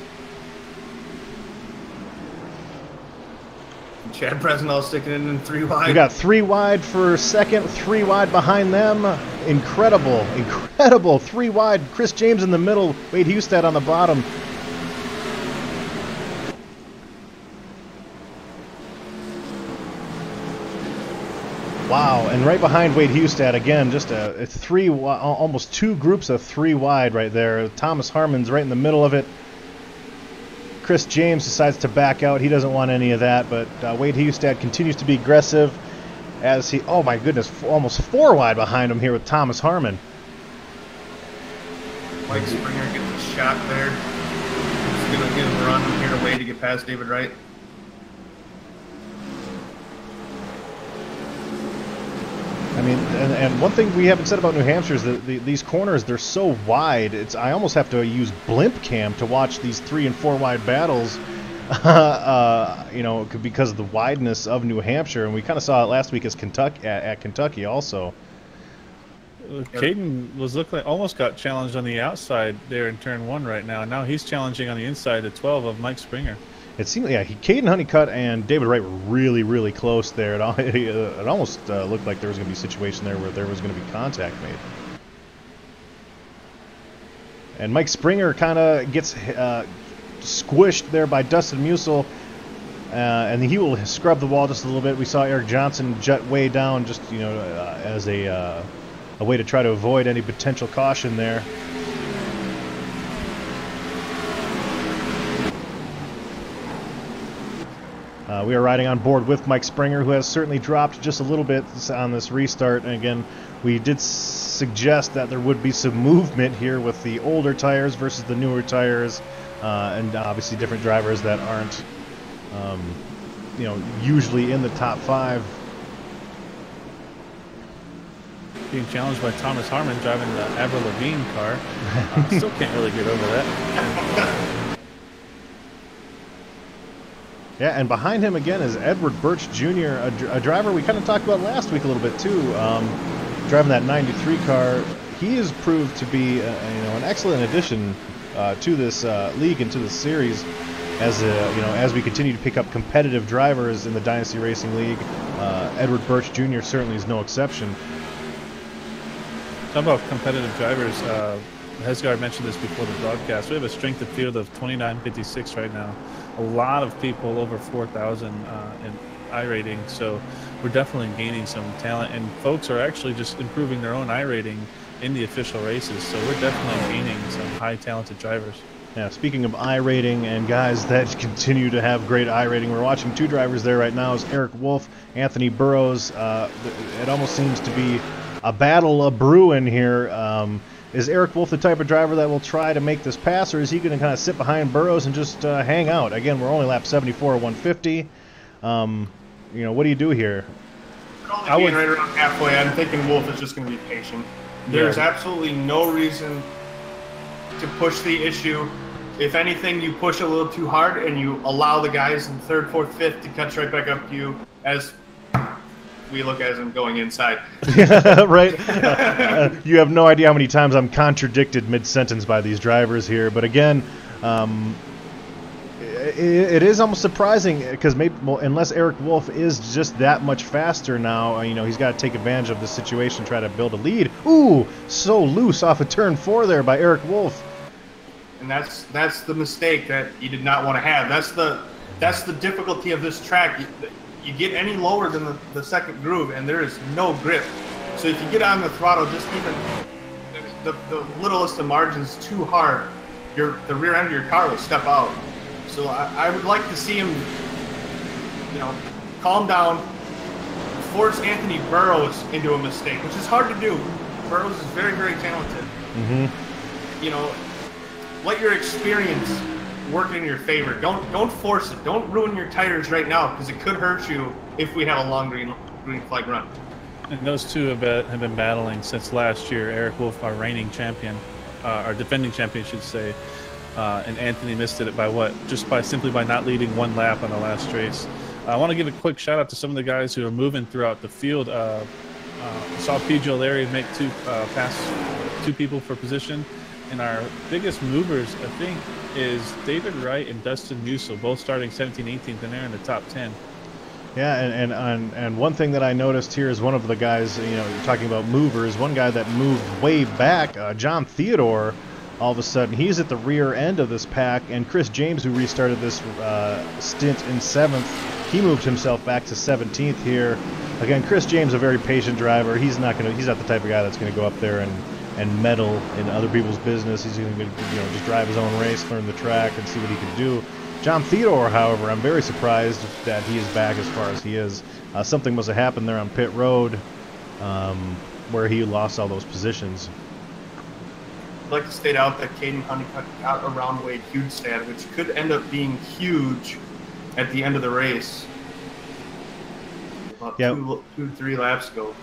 Chad Bresnell sticking it in 3 wide. We got 3 wide for second, 3 wide behind them. Incredible 3 wide. Chris James in the middle, Wade Hustad on the bottom. Wow, and right behind Wade Hustad, again, just almost 2 groups of 3 wide right there. Thomas Harmon's right in the middle of it. Chris James decides to back out. He doesn't want any of that, but Wade Hustad continues to be aggressive as he, oh my goodness, almost 4 wide behind him here with Thomas Harmon. Mike Springer gets a shot there. He's going to get a run here to Wade to get past David Wright. I mean, and one thing we haven't said about New Hampshire is that these corners, they're so wide. I almost have to use blimp cam to watch these 3 and 4 wide battles, because of the wideness of New Hampshire. And we kind of saw it last week at Kentucky also. Caden almost got challenged on the outside there in turn 1 right now. Now he's challenging on the inside at 12 of Mike Springer. It seemed, Caden Honeycutt and David Wright were really, really close there. It almost looked like there was going to be a situation there where there was going to be contact made. And Mike Springer kind of gets squished there by Dustin Musil, and he will scrub the wall just a little bit. We saw Eric Johnson jet way down just, as a way to try to avoid any potential caution there. We are riding on board with Mike Springer, who has certainly dropped just a little bit on this restart. And again, we did suggest that there would be some movement here with the older tires versus the newer tires, and obviously different drivers that aren't, usually in the top 5. Being challenged by Thomas Harmon driving the Avril Lavigne car. Still can't really get over that. Yeah, and behind him again is Edward Birch Jr., a driver we kind of talked about last week a little bit too, driving that 93 car. He has proved to be an excellent addition to this league and to this series, as we continue to pick up competitive drivers in the Dynasty Racing League. Edward Birch Jr. certainly is no exception. Talking about competitive drivers, Hesgard mentioned this before the broadcast. We have a strength of field of 29.56 right now. a lot of people over 4,000 in iRating, so we're definitely gaining some talent, and folks are actually just improving their own iRating in the official races, so we're definitely gaining some high talented drivers. Yeah, speaking of iRating and guys that continue to have great iRating, we're watching two drivers there right now. Is Eric Wolf, Anthony Burrows. It almost seems to be a battle of brewing here. Is Eric Wolf the type of driver that will try to make this pass, or is he going to kind of sit behind Burrows and just hang out? Again, we're only lap 74 or 150. You know, what do you do here? Only being right around halfway, I'm thinking Wolf is just going to be patient. There's absolutely no reason to push the issue. If anything, you push a little too hard and you allow the guys in third, fourth, fifth to catch right back up to you as we look at them going inside. Right? You have no idea how many times I'm contradicted mid-sentence by these drivers here. But again, it is almost surprising because maybe, well, unless Eric Wolf is just that much faster now, you know, he's got to take advantage of the situation, try to build a lead. Ooh, so loose off of turn 4 there by Eric Wolf. And that's the mistake that you did not want to have. That's the difficulty of this track. You get any lower than the second groove, and there is no grip. So if you get on the throttle, just even the littlest of margins too hard, the rear end of your car will step out. So I would like to see him, you know, calm down, force Anthony Burrows into a mistake, which is hard to do. Burrows is very, very talented. You know, let your experience work in your favor. Don't force it. Don't ruin your tires right now, because it could hurt you if we have a long green flag run. And those two have been battling since last year. Eric Wolf, our reigning champion, our defending champion, I should say. And Anthony missed it by what? Just simply by not leading one lap on the last race. I want to give a quick shout out to some of the guys who are moving throughout the field. Saw PJ O'Leary make pass two people for position. And our biggest movers, I think, is David Wright and Dustin Musil, both starting 17th, 18th, and they're in the top 10. Yeah, and one thing that I noticed here is one of the guys, you know, you're talking about movers, one guy that moved way back, John Theodore, all of a sudden he's at the rear end of this pack, and Chris James, who restarted this stint in 7th, he moved himself back to 17th here. Again, Chris James, a very patient driver. He's not the type of guy that's going to go up there and meddle in other people's business. He's going to, you know, just drive his own race, learn the track, and see what he can do. John Theodore, however, I'm very surprised that he is back as far as he is. Something must have happened there on pit road where he lost all those positions. I'd like to state out that Caden Honeycutt got around Wade Hugestad, which could end up being huge at the end of the race. About 2-3 laps ago.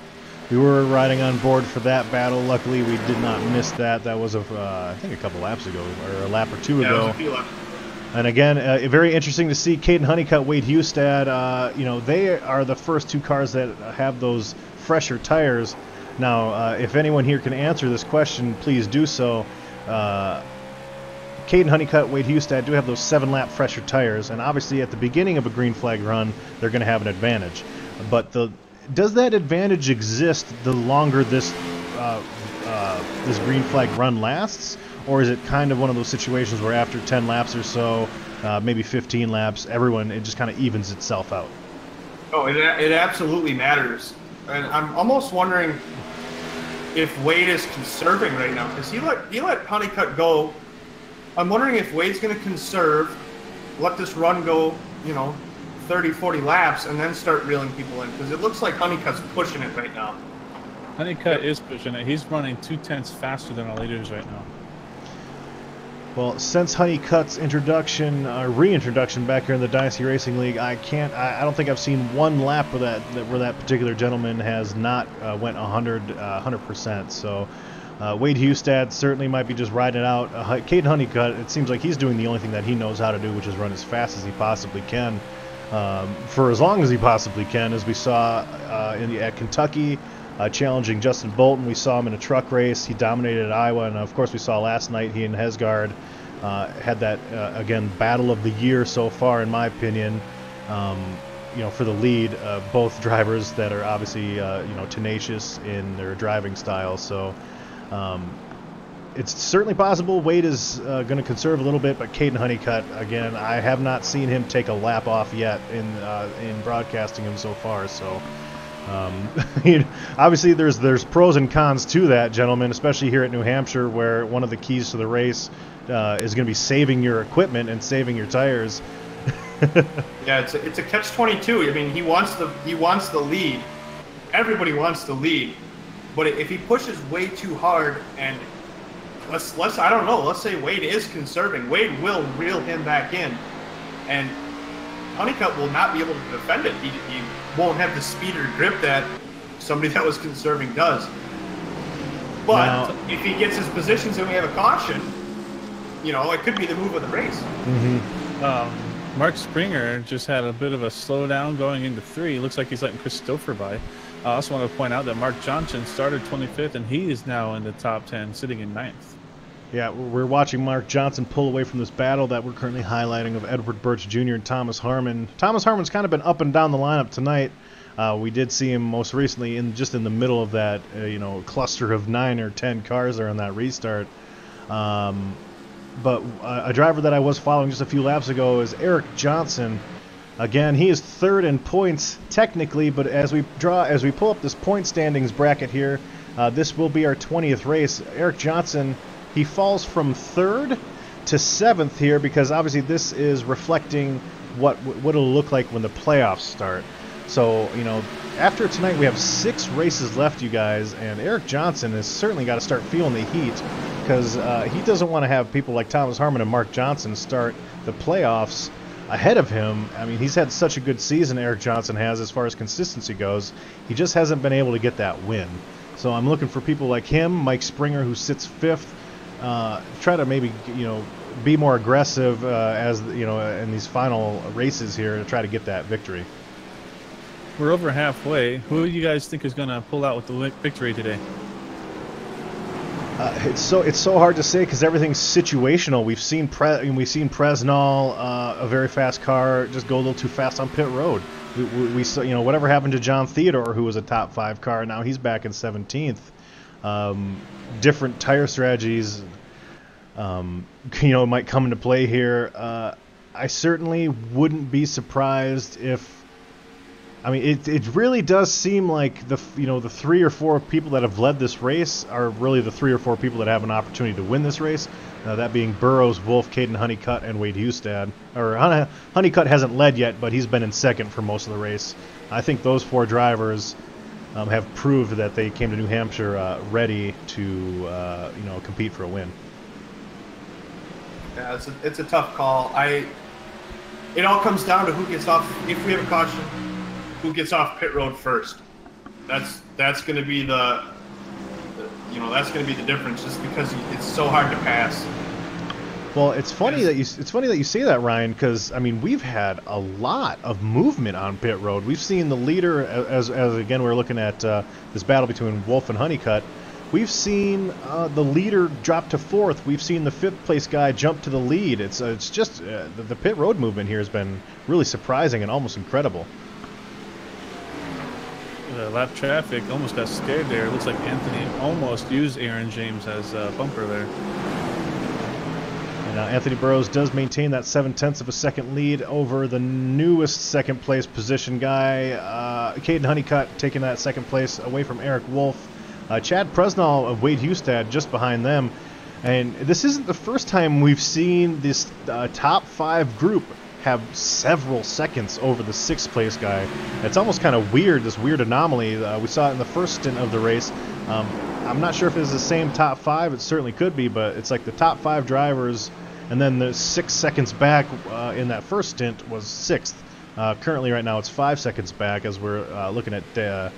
We were riding on board for that battle. Luckily, we did not miss that. That was, I think, a couple laps ago, or a lap or two ago. It was a few laps. And again, very interesting to see Caden Honeycutt, Wade Hugestad. You know, they are the first two cars that have those fresher tires. Now, if anyone here can answer this question, please do so. Caden Honeycutt, Wade Hugestad do have those 7-lap fresher tires, and obviously at the beginning of a green flag run, they're going to have an advantage. But does that advantage exist the longer this this green flag run lasts, or is it kind of one of those situations where after 10 laps or so, maybe 15 laps, it just kind of evens itself out? Oh, it absolutely matters. And I'm almost wondering if Wade is conserving right now, because he let Honeycutt go. I'm wondering if Wade's going to conserve, let this run go, you know, 30, 40 laps, and then start reeling people in, because it looks like Honeycutt's pushing it right now. Honeycutt is pushing it. He's running 2/10 faster than our leaders right now. Well, since Honeycutt's reintroduction back here in the Dynasty Racing League, I don't think I've seen one lap where that particular gentleman has not went 100%. So Wade Hugestad certainly might be just riding it out. Caden Honeycutt, it seems like he's doing the only thing that he knows how to do, which is run as fast as he possibly can, for as long as he possibly can, as we saw at Kentucky. Challenging Justin Bolton. We saw him in a truck race. He dominated at Iowa, and of course we saw last night he and Hesgard had that again battle of the year so far, in my opinion. You know, for the lead, both drivers that are obviously you know, tenacious in their driving style. So it's certainly possible Wade is going to conserve a little bit, but Caden Honeycutt, again, I have not seen him take a lap off yet in broadcasting him so far. So obviously there's pros and cons to that, gentlemen, especially here at New Hampshire, where one of the keys to the race is going to be saving your equipment and saving your tires. Yeah, it's a catch-22. I mean, he wants the lead. Everybody wants the lead, but if he pushes way too hard, and let's I don't know, let's say Wade is conserving, Wade will reel him back in, and Honeycutt will not be able to defend it. He won't have the speed or grip that somebody that was conserving does. But now, if he gets his positions and we have a caution, you know, it could be the move of the race. Mark Springer just had a bit of a slowdown going into 3. Looks like he's letting Chris Stouffer by. I also want to point out that Mark Johnson started 25th, and he is now in the top 10, sitting in 9th. Yeah, we're watching Mark Johnson pull away from this battle that we're currently highlighting of Edward Birch Jr. and Thomas Harmon. Thomas Harmon's kind of been up and down the lineup tonight. We did see him most recently just in the middle of that cluster of 9 or 10 cars there on that restart. But a driver that I was following just a few laps ago is Eric Johnson. Again, he is 3rd in points technically, but as we pull up this point standings bracket here, this will be our 20th race. Eric Johnson, he falls from 3rd to 7th here because obviously this is reflecting what it'll look like when the playoffs start. So, after tonight we have 6 races left, you guys, and Eric Johnson has certainly got to start feeling the heat because he doesn't want to have people like Thomas Harmon and Mark Johnson start the playoffs ahead of him. I mean, he's had such a good season, Eric Johnson has, as far as consistency goes. He just hasn't been able to get that win. So I'm looking for people like him, Mike Springer, who sits 5th, try to maybe, be more aggressive in these final races here to try to get that victory. We're over halfway. Who do you guys think is going to pull out with the victory today? It's so hard to say because everything's situational. We've seen Presnall, a very fast car, just go a little too fast on pit road. We saw whatever happened to John Theodore, who was a top 5 car. Now he's back in 17th. Different tire strategies, might come into play here. I certainly wouldn't be surprised if. I mean, it really does seem like the 3 or 4 people that have led this race are really the 3 or 4 people that have an opportunity to win this race. That being Burrows, Wolf, Caden Honeycutt, and Wade Hustad. Honeycutt hasn't led yet, but he's been in 2nd for most of the race. I think those 4 drivers have proved that they came to New Hampshire ready to compete for a win. Yeah, it's a tough call. It all comes down to who gets off. If we have a caution, who gets off pit road first? That's going to be the difference, just because it's so hard to pass. Well, it's funny that you say that, Ryan, because I mean we've had a lot of movement on pit road. We've seen the leader as again we're looking at this battle between Wolf and Honeycutt. We've seen the leader drop to 4th. We've seen the 5th place guy jump to the lead. It's just the pit road movement here has been really surprising and almost incredible. Lap traffic almost got scared there. It looks like Anthony almost used Aaron James as a bumper there. And Anthony Burrows does maintain that 0.7 of a second lead over the newest 2nd place position guy. Caden Honeycutt taking that 2nd place away from Eric Wolf. Chad Presnall of Wade Hustad just behind them. And this isn't the first time we've seen this top 5 group have several seconds over the 6th place guy. It's almost kind of weird, this weird anomaly. We saw it in the first stint of the race. I'm not sure if it's the same top 5. It certainly could be, but it's like the top 5 drivers, and then the 6 seconds back in that first stint was 6th. Currently, right now, it's 5 seconds back as we're looking at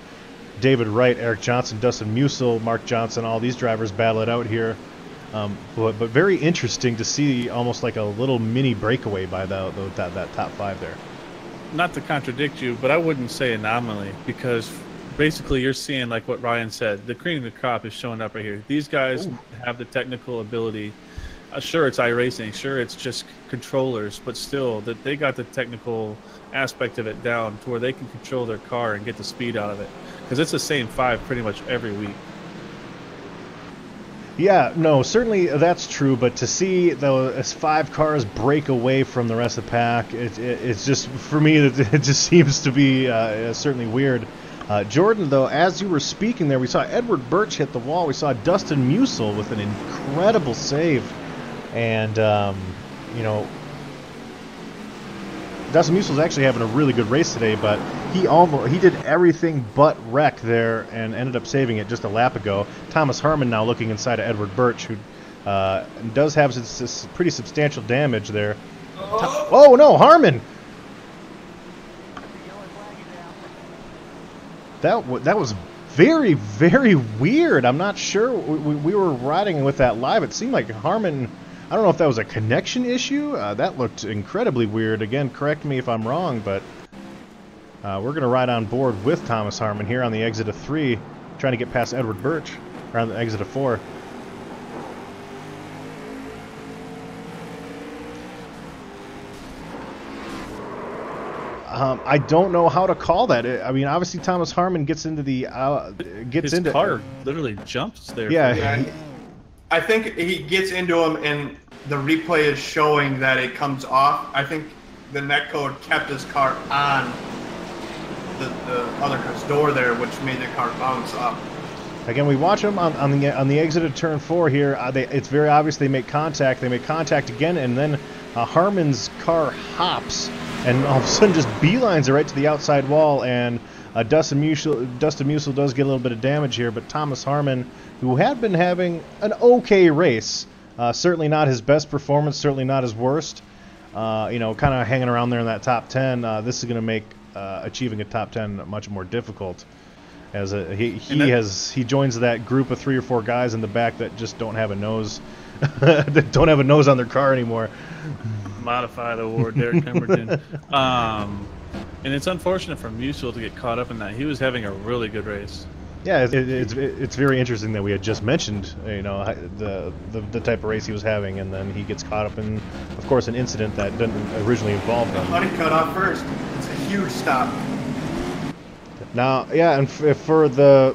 David Wright, Eric Johnson, Dustin Musil, Mark Johnson. All these drivers battle it out here. But very interesting to see, almost like a little mini breakaway by that top 5 there. Not to contradict you, but I wouldn't say anomaly, because basically you're seeing, like what Ryan said, the cream of the crop is showing up right here. These guys have the technical ability. Sure, it's iRacing. Sure, it's just controllers, but still, that they got the technical aspect of it down to where they can control their car and get the speed out of it. Because it's the same 5 pretty much every week. Yeah, no, certainly that's true, but to see those 5 cars break away from the rest of the pack, it's just, for me, it just seems to be certainly weird. Jordan, though, as you were speaking there, we saw Edward Birch hit the wall. We saw Dustin Musil with an incredible save. And, you know, Dustin Musil's actually having a really good race today, but he did everything but wreck there and ended up saving it just a lap ago. Thomas Harmon now looking inside of Edward Birch, who does have some pretty substantial damage there. Oh, no, Harmon! That was very, very weird. I'm not sure. We were riding with that live. It seemed like Harmon, I don't know if that was a connection issue. That looked incredibly weird. Again, correct me if I'm wrong, but we're going to ride on board with Thomas Harmon here on the exit of 3, trying to get past Edward Birch, around the exit of 4. I don't know how to call that. I mean, obviously Thomas Harmon gets into the His car literally jumps there. Yeah, I think he gets into him, and the replay is showing that it comes off. I think the netcode kept his car on the other car's door there, which made the car bounce up. Again, we watch them on the exit of turn 4 here. It's very obvious they make contact. They make contact again, and then Harmon's car hops, and all of a sudden just beelines it right to the outside wall, and Dustin Musil does get a little bit of damage here, but Thomas Harmon, who had been having an okay race, certainly not his best performance, certainly not his worst, you know, kind of hanging around there in that top 10, this is going to make achieving a top 10 much more difficult, as he joins that group of 3 or 4 guys in the back that just don't have a nose, that don't have a nose on their car anymore. Modified award, Derek Pemberton. And it's unfortunate for Musil to get caught up in that. He was having a really good race. Yeah, it's very interesting that we had just mentioned, you know, the type of race he was having, and then he gets caught up in, of course, an incident that didn't originally involve him. Honey cut off first. It's a huge stop. Now, yeah, and for the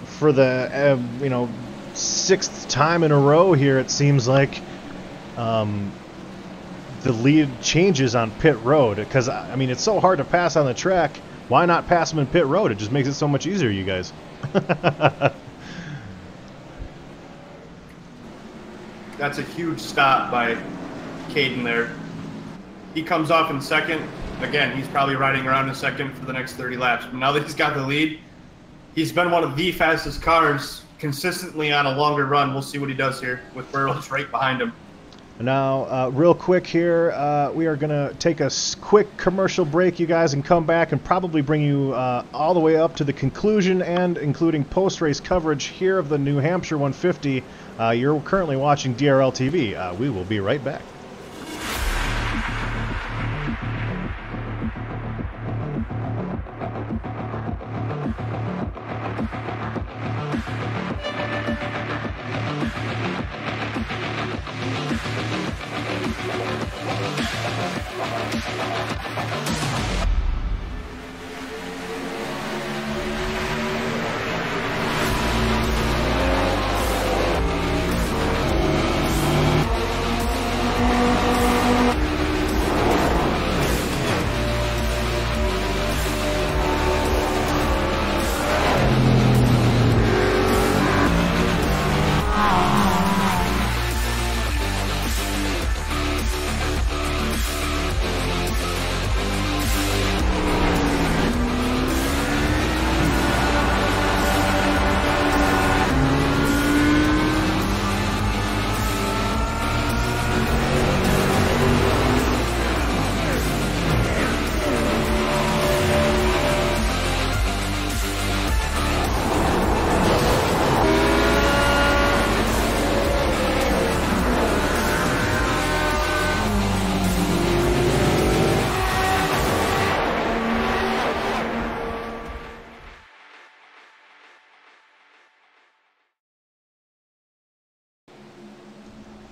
you know, 6th time in a row here, it seems like the lead changes on pit road, because I mean, it's so hard to pass on the track. Why not pass them in pit road? It just makes it so much easier, you guys. That's a huge stop by Caden there. He comes off in 2nd. Again, he's probably riding around in 2nd for the next 30 laps. But now that he's got the lead, he's been one of the fastest cars consistently on a longer run. We'll see what he does here with Burrows right behind him. Now, real quick here, we are going to take a quick commercial break, you guys, and come back and probably bring you all the way up to the conclusion and including post-race coverage here of the New Hampshire 150. You're currently watching DRL TV. We will be right back.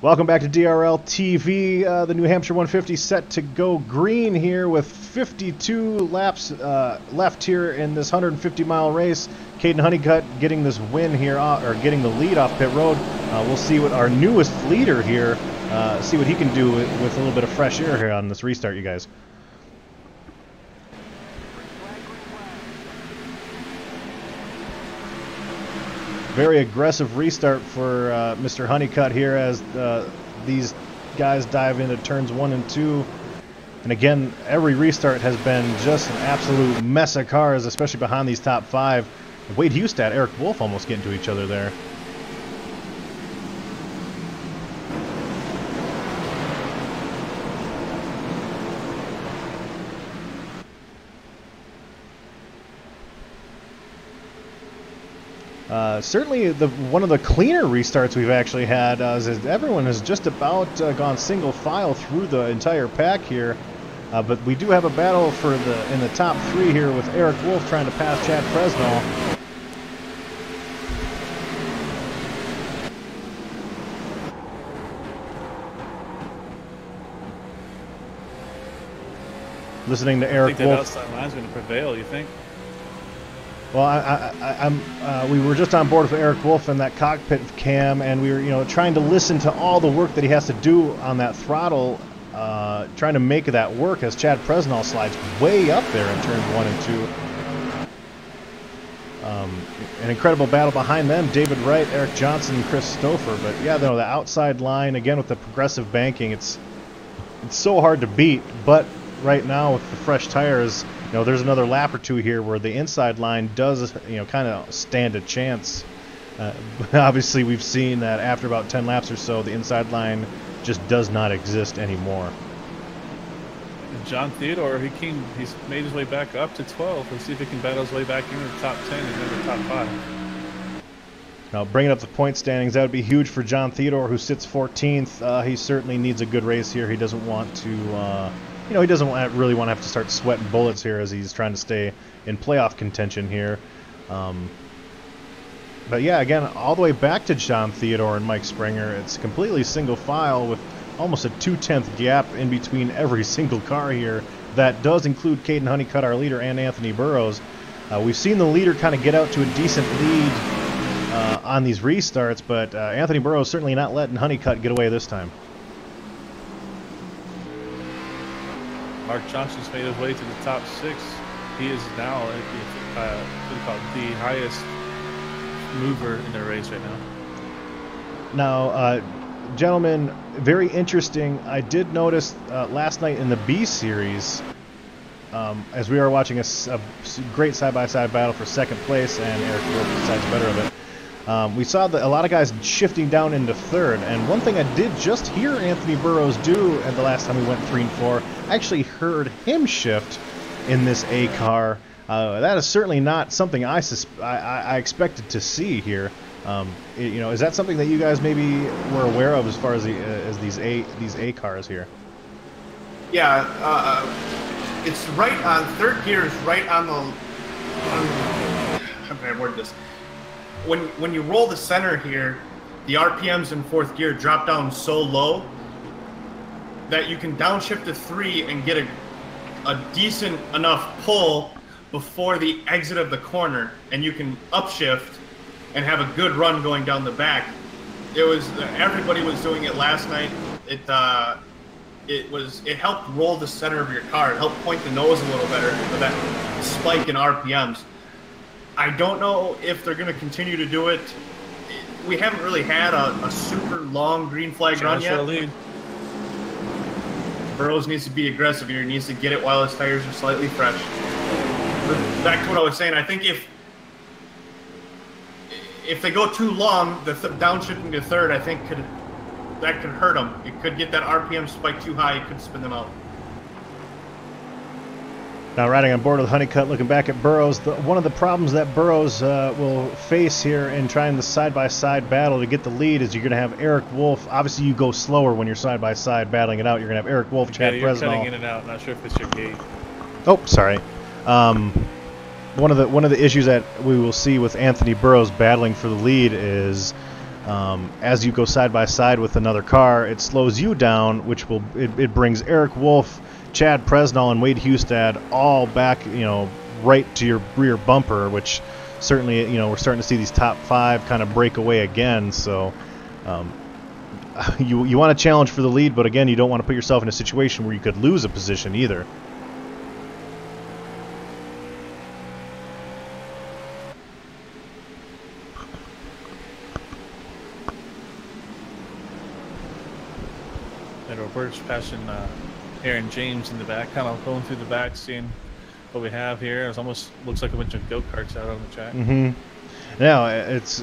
Welcome back to DRL TV. The New Hampshire 150 set to go green here with 52 laps left here in this 150-mile race. Caden Honeycutt getting this win here, or getting the lead off pit road. We'll see what our newest leader here, see what he can do with a little bit of fresh air here on this restart, you guys. Very aggressive restart for Mr. Honeycutt here as these guys dive into turns 1 and 2. And again, every restart has been just an absolute mess of cars, especially behind these top 5. Wade Hustad, Eric Wolf almost getting to each other there. Certainly one of the cleaner restarts we've actually had is everyone has just about gone single file through the entire pack here. But we do have a battle in the top 3 here with Eric Wolf trying to pass Chad Presnall. Listening to Eric Wolf. I think that outside line's going to prevail, you think? Well, we were just on board with Eric Wolf in that cockpit cam, and we were, trying to listen to all the work that he has to do on that throttle, trying to make that work as Chad Presnall slides way up there in turns 1 and 2. An incredible battle behind them: David Wright, Eric Johnson, and Chris Stouffer. But yeah, the outside line again with the progressive banking, it's so hard to beat. But right now with the fresh tires, there's another lap or 2 here where the inside line does, kind of stand a chance. Obviously, we've seen that after about 10 laps or so, the inside line just does not exist anymore. John Theodore, he's made his way back up to 12. Let's see if he can battle his way back into the top 10 and then the top 5. Now, bringing up the point standings, that would be huge for John Theodore, who sits 14th. He certainly needs a good race here. He doesn't want to... he doesn't really want to have to start sweating bullets here as he's trying to stay in playoff contention here. But yeah, again, all the way back to John Theodore and Mike Springer, it's completely single file with almost a 2/10 gap in between every single car here. That does include Caden Honeycutt, our leader, and Anthony Burrows. We've seen the leader kind of get out to a decent lead on these restarts, but Anthony Burrows certainly not letting Honeycutt get away this time. Mark Johnson's made his way to the top 6. He is now the highest mover in the race right now. Now, gentlemen, very interesting. I did notice last night in the B Series, as we were watching a great side-by-side battle for second place, and Eric Wolf decides better of it. We saw a lot of guys shifting down into third, and one thing I did just hear Anthony Burrows do at the last time we went 3 and 4, I actually heard him shift in this A car. That is certainly not something I expected to see here. Is that something that you guys maybe were aware of as far as these A cars here? Yeah, it's right on third gear. Is right on the. How can I word this? When you roll the center here, the RPMs in fourth gear drop down so low that you can downshift to 3 and get a decent enough pull before the exit of the corner, and you can upshift and have a good run going down the back. Everybody was doing it last night. It helped roll the center of your car. It helped point the nose a little better for that spike in RPMs. I don't know if they're going to continue to do it. We haven't really had a super long green flag run yet. Lead. Burrows needs to be aggressive here. He needs to get it while his tires are slightly fresh. But back to what I was saying, I think if they go too long, the downshifting to third, I think that could hurt them. It could get that RPM spike too high. It could spin them out. Now riding on board with Honeycutt, looking back at Burrows, one of the problems that Burrows will face here in trying the side-by-side battle to get the lead is you're going to have Eric Wolf. Obviously, you go slower when you're side-by-side battling it out. You're going to have Eric Wolf, Chad you're Presnall. cutting in and out. Not sure if it's your gate. Oh, sorry. One of the issues that we will see with Anthony Burrows battling for the lead is as you go side by side with another car, it slows you down, which will it brings Eric Wolf, Chad Presnell, and Wade Hustad all back, right to your rear bumper, which certainly, we're starting to see these top 5 kind of break away again. So you want to challenge for the lead, but again, you don't want to put yourself in a situation where you could lose a position either. And we're just passing Aaron James in the back, kind of going through the back, seeing what we have here. It almost looks like a bunch of go-karts out on the track. Mm-hmm. Now, it's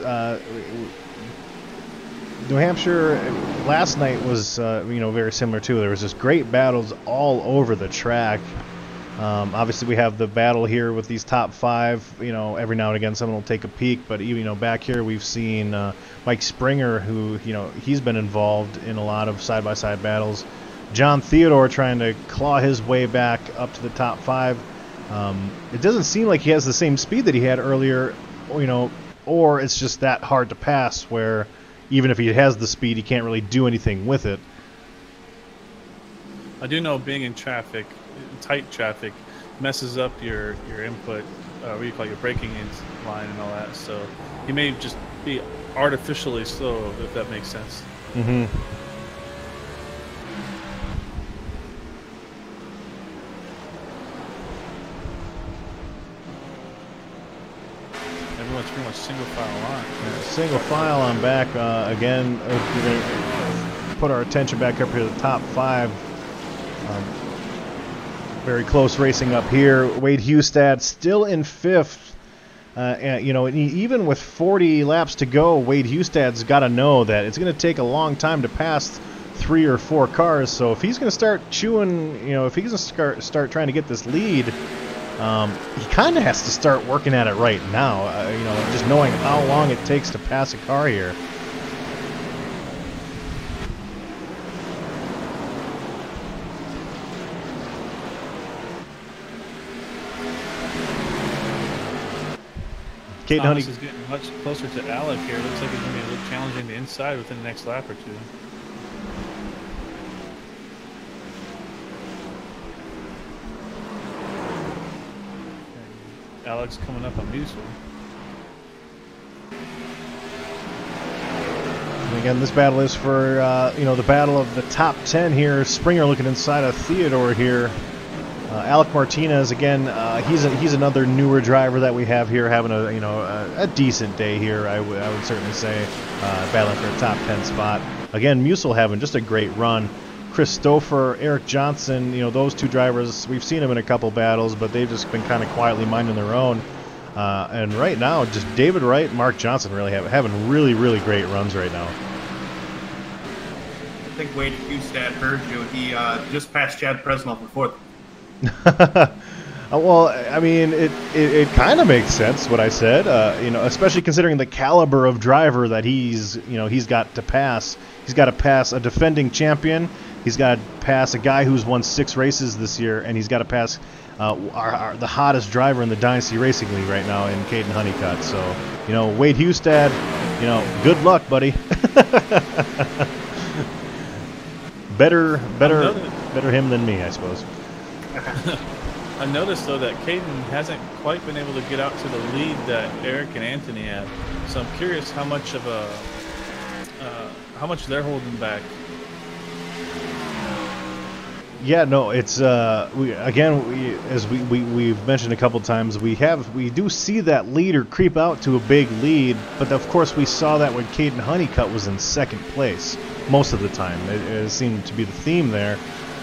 New Hampshire last night was, very similar too. There was just great battles all over the track. Obviously, we have the battle here with these top 5. Every now and again, someone will take a peek. But even back here, we've seen Mike Springer, who he's been involved in a lot of side-by-side battles. John Theodore trying to claw his way back up to the top 5. It doesn't seem like he has the same speed that he had earlier, or it's just that hard to pass where even if he has the speed, he can't really do anything with it. I do know being in traffic, tight traffic, messes up your input, what do you call it, your braking line and all that. So he may just be artificially slow, if that makes sense. Mm-hmm. Everyone's pretty much single file on. Yeah, single file on back. Again, we're going to put our attention back up here to the top 5. Very close racing up here. Wade Hustad still in 5th. And even with 40 laps to go, Wade Hustad's got to know that it's going to take a long time to pass 3 or 4 cars. So if he's going to start chewing, if he's going to start trying to get this lead, he kind of has to start working at it right now. Just knowing how long it takes to pass a car here. Thomas is getting much closer to Alec here. Looks like it's going to be a little challenging the inside within the next lap or 2. Alex coming up on Musil. And again, this battle is for the battle of the top 10 here. Springer looking inside of Theodore here. Alec Martinez again. He's another newer driver that we have here, having a decent day here. I would certainly say, battling for a top 10 spot. Again, Musil having just a great run. Christopher, Eric Johnson, those 2 drivers, we've seen them in a couple battles, but they've just been kind of quietly minding their own. And right now, just David Wright and Mark Johnson really having really, really great runs right now. I think Wade Hustad heard you. He just passed Chad Presnell for 4th. Well, I mean, it kind of makes sense what I said, especially considering the caliber of driver that he's got to pass. He's got to pass a defending champion. He's got to pass a guy who's won 6 races this year, and he's got to pass the hottest driver in the Dynasty Racing League right now in Caden Honeycutt. So, Wade Hustad, good luck, buddy. better him than me, I suppose. I noticed though that Caden hasn't quite been able to get out to the lead that Eric and Anthony have. So I'm curious how much they're holding back. Yeah, no, it's as we've mentioned a couple times, we do see that leader creep out to a big lead, but of course we saw that when Caden Honeycutt was in 2nd place most of the time. It seemed to be the theme there.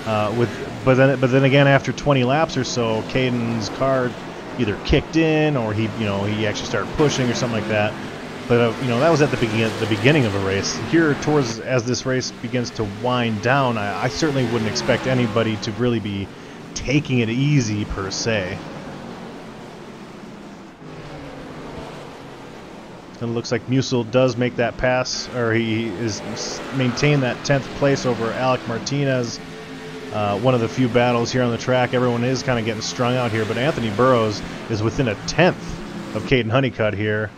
But then again, after 20 laps or so, Caden's car either kicked in or he actually started pushing or something like that. But that was at the beginning of a race. Here, as this race begins to wind down, I certainly wouldn't expect anybody to really be taking it easy per se. And it looks like Musil does make that pass, or he is maintained that 10th place over Alec Martinez. One of the few battles here on the track. Everyone is kind of getting strung out here, but Anthony Burrows is within a 10th of Caden Honeycutt here.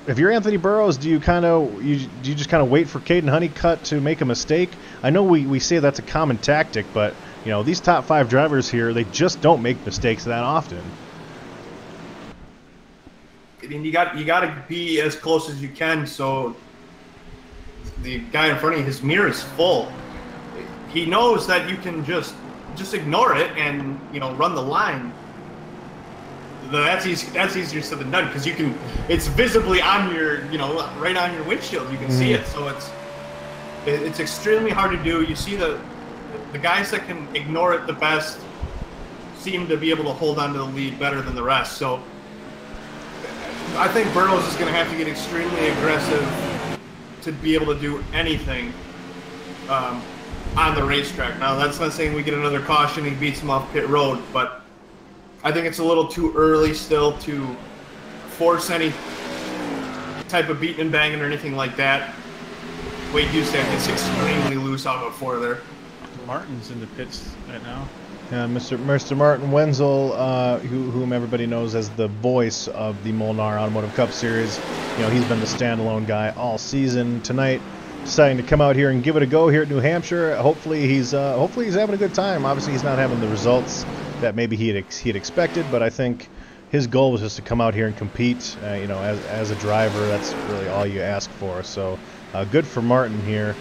if you're Anthony Burrows, do you just kind of wait for Caden Honeycutt to make a mistake? I know we say that's a common tactic, but you know, these top 5 drivers here, they just don't make mistakes that often. I mean, you got to be as close as you can, so the guy in front of you, his mirror is full. He knows that you can just ignore it and, you know, run the line. That's easy. That's easier said than done, because it's visibly on your, you know, right on your windshield. You can see it, so it's extremely hard to do. You see the guys that can ignore it the best seem to be able to hold on to the lead better than the rest. So I think Burrows is going to have to get extremely aggressive to be able to do anything on the racetrack. Now, that's not saying we get another caution and he beats him off pit road, but I think it's a little too early still to force any type of beating and banging or anything like that. Wade Hustad gets extremely loose out of 4 there. Martin's in the pits right now. Mr. Martin Wenzel, whom everybody knows as the voice of the Molnar Automotive Cup Series, you know, he's been the standalone guy all season. Tonight, deciding to come out here and give it a go here at New Hampshire. Hopefully he's having a good time. Obviously, he's not having the results that maybe he had expected, but I think his goal was just to come out here and compete. You know, as a driver, that's really all you ask for. So, good for Martin here.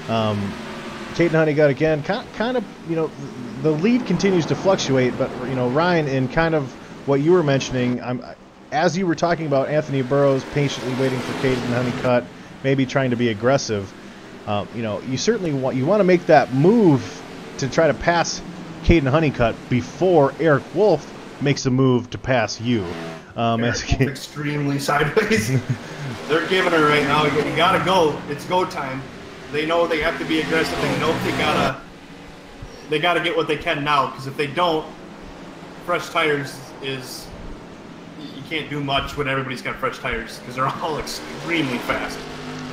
Caden Honeycutt again, kind of, you know, the lead continues to fluctuate, but, you know, Ryan, in kind of what you were mentioning, as you were talking about Anthony Burrows patiently waiting for Caden Honeycutt, maybe trying to be aggressive, you know, you certainly want to make that move to try to pass Caden Honeycutt before Eric Wolf makes a move to pass you. Extremely sideways. They're giving her right now. You gotta go. It's go time. They know they have to be aggressive. They know they gotta get what they can now, because if they don't, fresh tires is, you can't do much when everybody's got fresh tires, because they're all extremely fast.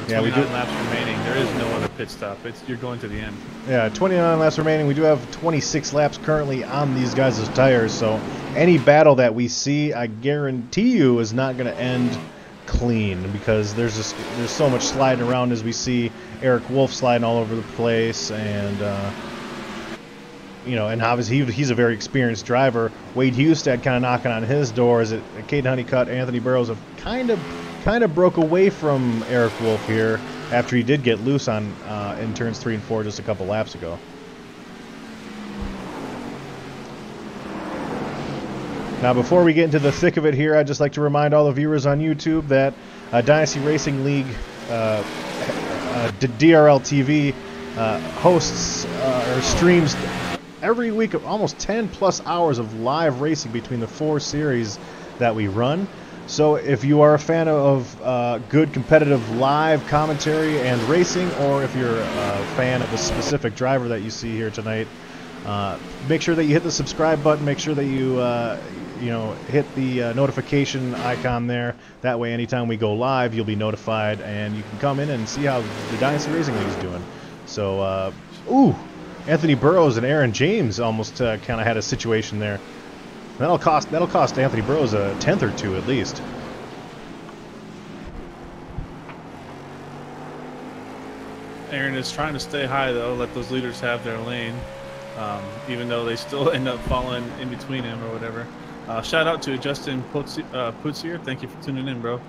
Yeah, 29 laps remaining. There is no other pit stop. You're going to the end. Yeah, 29 laps remaining. We do have 26 laps currently on these guys' tires, so any battle that we see, I guarantee you, is not going to end clean, because there's so much sliding around as we see Eric Wolf sliding all over the place, and you know, and obviously he's a very experienced driver. Wade Hustad kind of knocking on his door. Is it Caden Honeycutt, Anthony Burrows have kind of broke away from Eric Wolf here after he did get loose on in turns 3 and 4 just a couple laps ago. Now, before we get into the thick of it here, I'd just like to remind all the viewers on YouTube that Dynasty Racing League DRL TV hosts or streams every week of almost 10 plus hours of live racing between the 4 series that we run. So if you are a fan of good competitive live commentary and racing, or if you're a fan of a specific driver that you see here tonight, make sure that you hit the subscribe button. Make sure that you hit the notification icon there. That way, anytime we go live, you'll be notified, and you can come in and see how the Dynasty Racing League is doing. So, Anthony Burrows and Aaron James almost kind of had a situation there. That'll cost Anthony Burrows a 10th or 2 at least. Aaron is trying to stay high, though, let those leaders have their lane, even though they still end up falling in between him or whatever. Shout out to Justin Putzier. Thank you for tuning in, bro.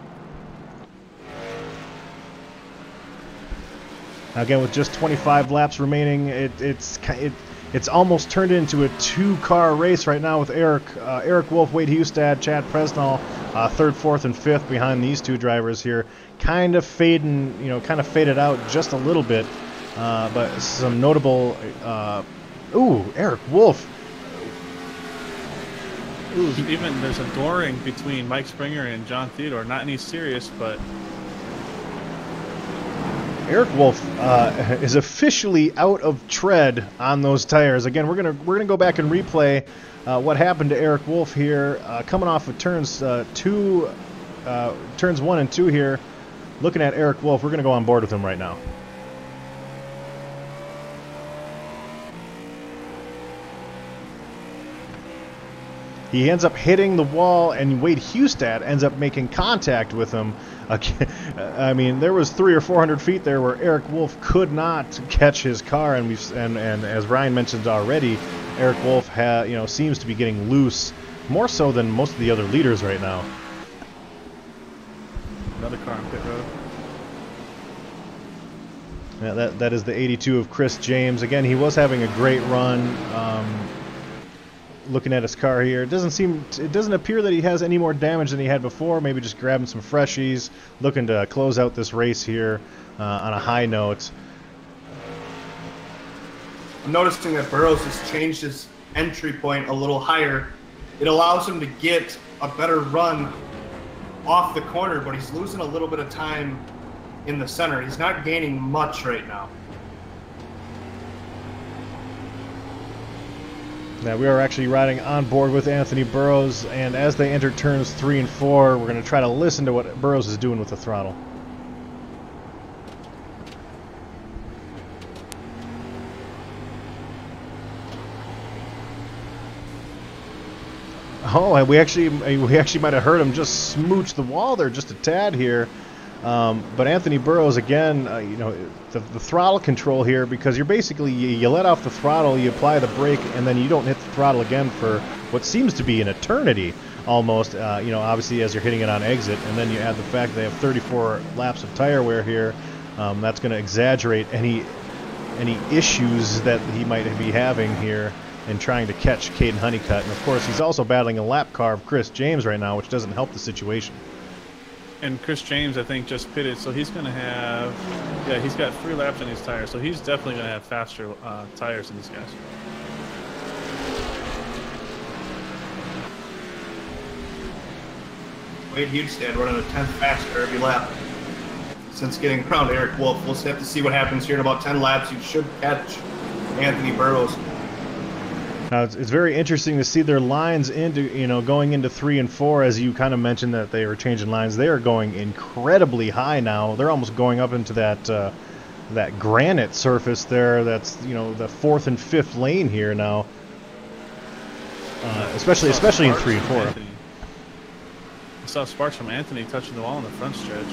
Again, with just 25 laps remaining, it's almost turned into a 2-car race right now with Eric Wolf, Wade Hustad, Chad Presnall, 3rd, 4th, and 5th behind these 2 drivers here, kind of faded out just a little bit, but some notable. Eric Wolf. Even there's a dooring between Mike Springer and John Theodore. Not any serious, but Eric Wolf is officially out of tread on those tires. Again, we're gonna go back and replay what happened to Eric Wolf here, coming off of turns 1 and 2 here. Looking at Eric Wolf, we're gonna go on board with him right now. He ends up hitting the wall, and Wade Hustad ends up making contact with him. I mean, there was 300 or 400 feet there where Eric Wolf could not catch his car, and as Ryan mentioned already, Eric Wolf seems to be getting loose more so than most of the other leaders right now. Another car on pit road. Yeah, that is the 82 of Chris James. Again, he was having a great run. Looking at his car here, it doesn't appear that he has any more damage than he had before. Maybe just grabbing some freshies, looking to close out this race here on a high note. I'm noticing that Burrows has changed his entry point a little higher. It allows him to get a better run off the corner, but he's losing a little bit of time in the center. He's not gaining much right now. Now we are actually riding on board with Anthony Burrows, and as they enter turns 3 and 4, we're going to try to listen to what Burrows is doing with the throttle. Oh, we actually might have heard him just smooch the wall there just a tad here. But Anthony Burrows, again, the throttle control here, because you're basically, you let off the throttle, you apply the brake, and then you don't hit the throttle again for what seems to be an eternity almost, obviously as you're hitting it on exit. And then you add the fact they have 34 laps of tire wear here. That's going to exaggerate any issues that he might be having here in trying to catch Caden Honeycutt. And of course, he's also battling a lap car of Chris James right now, which doesn't help the situation. And Chris James, I think, just pitted, so he's going to have, he's got 3 laps on his tires, so he's definitely going to have faster tires than these guys. Wade Hustad running a 10th faster every lap since getting around Eric Wolf. We'll have to see what happens here in about 10 laps. You should catch Anthony Burrows. Now, it's very interesting to see their lines into, going into 3 and 4, as you kind of mentioned that they were changing lines. They are going incredibly high now. They're almost going up into that granite surface there. That's, the 4th and 5th lane here now. Especially in 3 and 4. I saw sparks from Anthony touching the wall in the front stretch.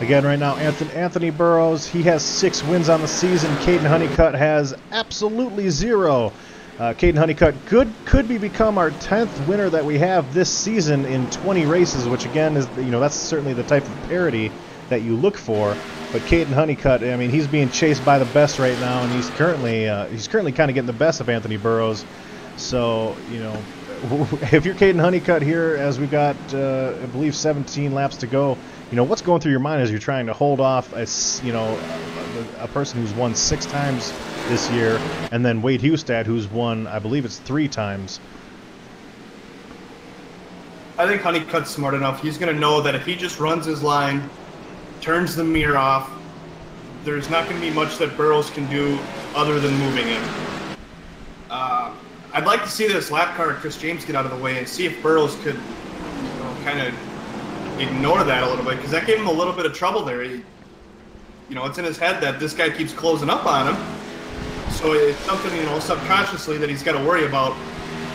Again, right now, Anthony Burrows, he has 6 wins on the season. Caden Honeycutt has absolutely 0. Caden Honeycutt could become our 10th winner that we have this season in 20 races, which again is, that's certainly the type of parity that you look for. But Caden Honeycutt, I mean, he's being chased by the best right now, and he's currently kind of getting the best of Anthony Burrows. So, if you're Caden Honeycutt here, as we've got, I believe, 17 laps to go, what's going through your mind as you're trying to hold off a person who's won 6 times this year, and then Wade Hustad, who's won, I believe it's 3 times. I think Honeycutt's smart enough. He's going to know that if he just runs his line, turns the mirror off, there's not going to be much that Burrows can do other than moving him. I'd like to see this lap car Chris James get out of the way and see if Burrows could kind of ignore that a little bit, because that gave him a little bit of trouble there. It's in his head that this guy keeps closing up on him, so it's something subconsciously that he's got to worry about.